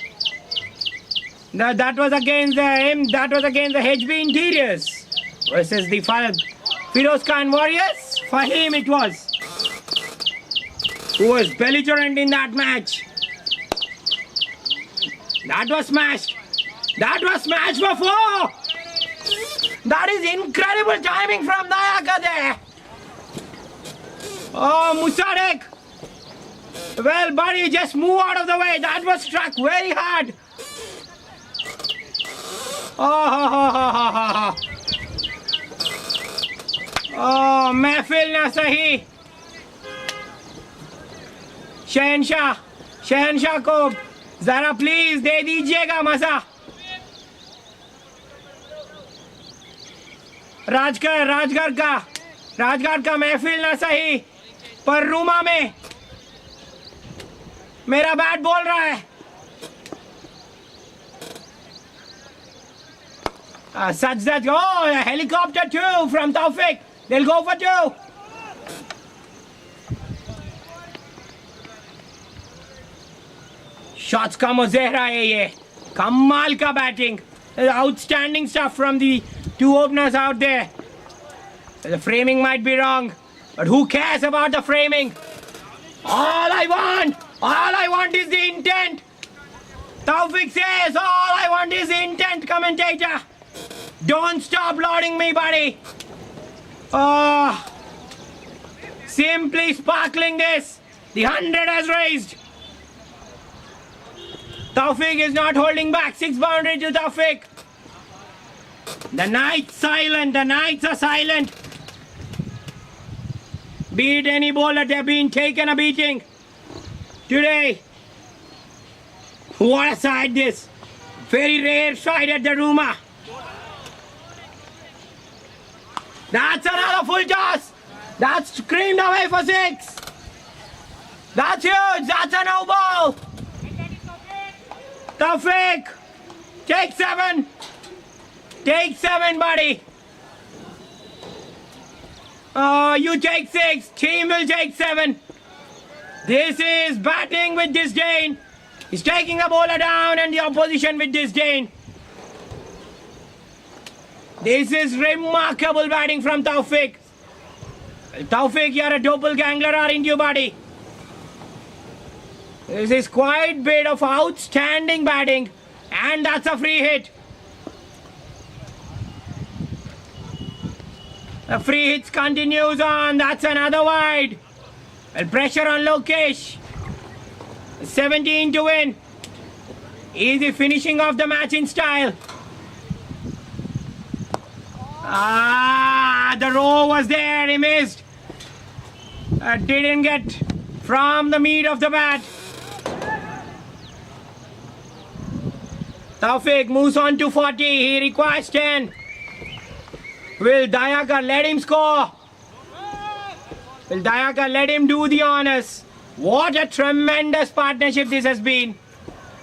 Speaker 1: That was against the HB Interiors versus the Firoz Khan Warriors. For him it was. Who was belligerent in that match. That was smashed. That was smashed for 4. That is incredible timing from Dayaka there. Oh, Musadik. Well, buddy, just move out of the way. That was struck very hard. Oh, महफिल ना सही. शहनशाह को जरा please दे दीजिएगा मजा. राजगढ़ का महफिल ना सही, पर रूमा में मेरा बैट बोल रहा है. Such that, oh, a helicopter too from Taufik. They'll go for 2. Shots का मुज़हरा है ये. कमाल का batting. Outstanding stuff from the 2 openers out there. The framing might be wrong, But who cares about the framing? All I want is the intent. Taufik says, all I want is the intent, commentator. Don't stop lauding me, buddy. Oh, simply sparkling this. The 100 has raised. Taufik is not holding back. 6 boundary to Taufik. The Knights silent. The Knights are silent. Beat any bowler, they've been taken a beating. Today, what a side this. Very rare side at the Ruma. That's another full toss. That's screamed away for 6. That's huge. That's a no ball. Taufik, take 7. Take 7, buddy. You take 6. Team will take 7. This is batting with disdain. He's taking a bowler down and the opposition with disdain. This is remarkable batting from Taufik. Taufik, you're a doppelganger, aren't you, buddy? This is quite bit of outstanding batting. And that's a free hit. The free hits continues on. That's another wide. Well, pressure on Lokesh. 17 to win. Easy finishing of the match in style. The row was there. He missed. Didn't get from the meat of the bat. Taufik moves on to 40. He requires 10. Will Dayakar let him score? Will Dayakar let him do the honors? What a tremendous partnership this has been.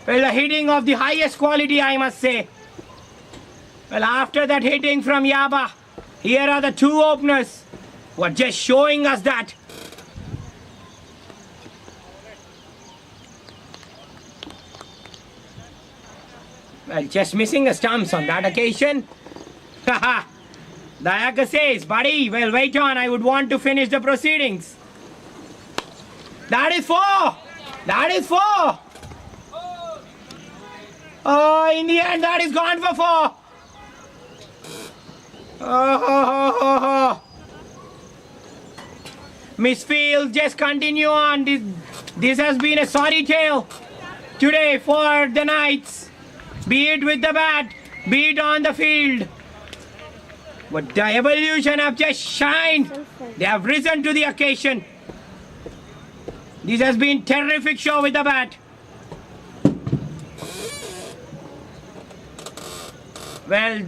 Speaker 1: Well, a hitting of the highest quality, I must say. Well, after that hitting from Yaba, here are the 2 openers who are just showing us that. Well, just missing the stumps on that occasion. Haha. Dayakar says, buddy, well, wait on. I would want to finish the proceedings. That is 4. That is 4. Oh, in the end, that is gone for 4. Oh. Misfields just continue on. This has been a sorry tale today for the Knights. Be it with the bat, be it on the field. But the Evolution have just shined. They have risen to the occasion. This has been terrific show with the bat. Well,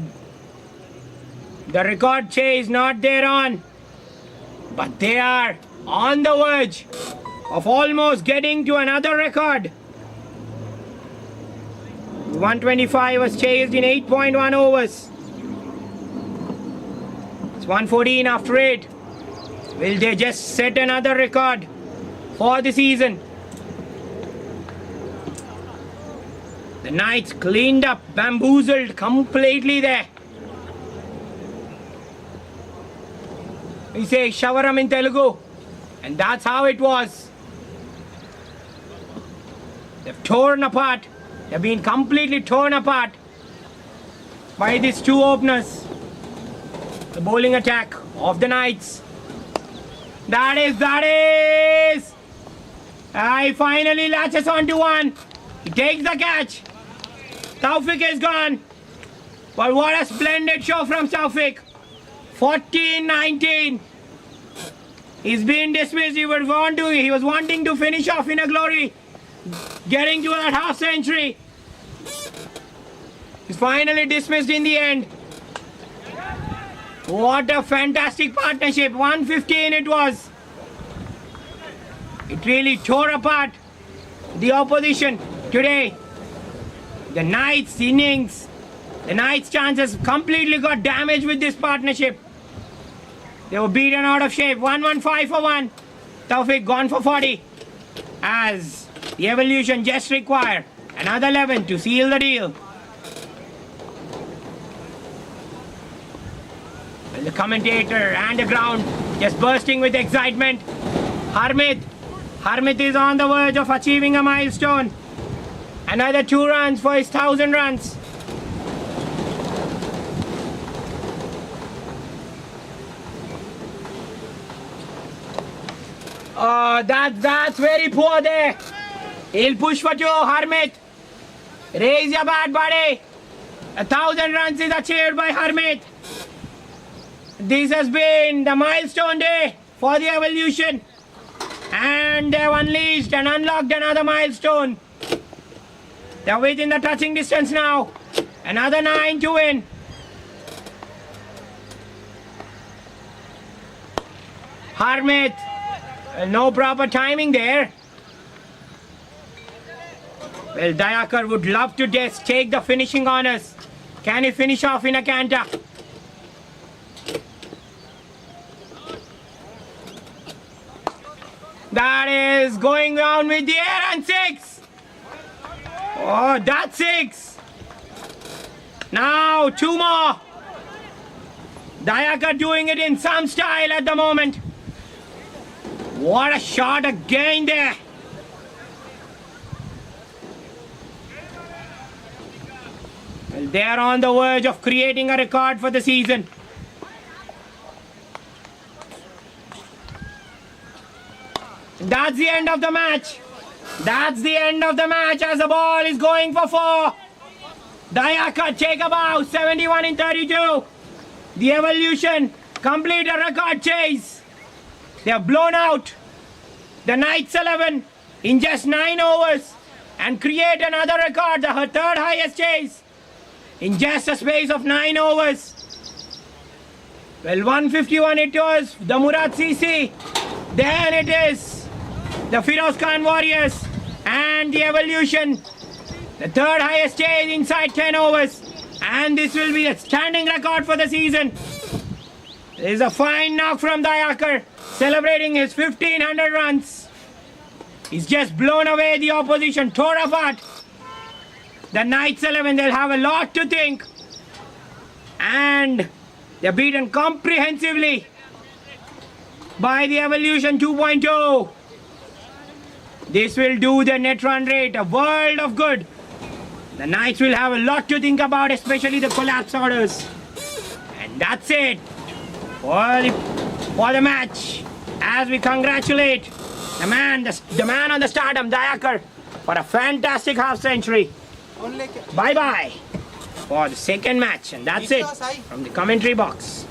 Speaker 1: the record chase not there on, but they are on the verge of almost getting to another record. 125 was chased in 8.1 overs. It's 114 after 8. Will they just set another record for the season? The Knights cleaned up, bamboozled completely there. We say Shavaram in Telugu, and that's how it was. They've torn apart. They've been completely torn apart by these 2 openers. The bowling attack of the Knights. That is. He finally latches onto 1. He takes the catch. Taufik is gone. But what a splendid show from Taufik. 14-19. He's been dismissed. He was wanting to finish off in a glory. Getting to that half century. He's finally dismissed in the end. What a fantastic partnership. 115 it was. It really tore apart the opposition today. The Knights' innings, the Knights' chances completely got damaged with this partnership. They were beaten out of shape. 115 for 1. Taufik gone for 40. As the Evolution just require another 11 to seal the deal. Well, the commentator and the ground just bursting with excitement. Harmit is on the verge of achieving a milestone. Another 2 runs for his 1,000 runs. Oh, that's very poor there. He'll push for 2, Harmit. Raise your bat, buddy. 1,000 runs is achieved by Harmit. This has been the milestone day for the Evolution. And they've unleashed and unlocked another milestone. They're within the touching distance now. Another 9 to win. Harmit. No proper timing there. Well, Dayakar would love to just take the finishing honors. Can he finish off in a canter? That is going down with the air and 6. Oh, that's 6. Now 2 more. Dayakar doing it in some style at the moment. What a shot again there. Well, they're on the verge of creating a record for the season. That's the end of the match. That's the end of the match as the ball is going for 4. Dayakar take a bow, 71 in 32. The Evolution complete a record chase. They have blown out the Knights 11 in just 9 overs and create another record, the 3rd highest chase in just a space of 9 overs. Well, 151 it was the Murad CC. Then it is the Firoz Khan Warriors and the Evolution, the 3rd highest chase inside 10 overs. And this will be a standing record for the season. There is a fine knock from Dayakar, celebrating his 1,500 runs. He's just blown away the opposition, tore apart. The Knights 11, they'll have a lot to think. And they're beaten comprehensively by the Evolution 2.0. This will do the net run rate a world of good. The Knights will have a lot to think about, especially the collapse orders. And that's it for the match. As we congratulate the man on the stardom, Dayakar, for a fantastic half century. Bye-bye for the second match. And that's it from the commentary box.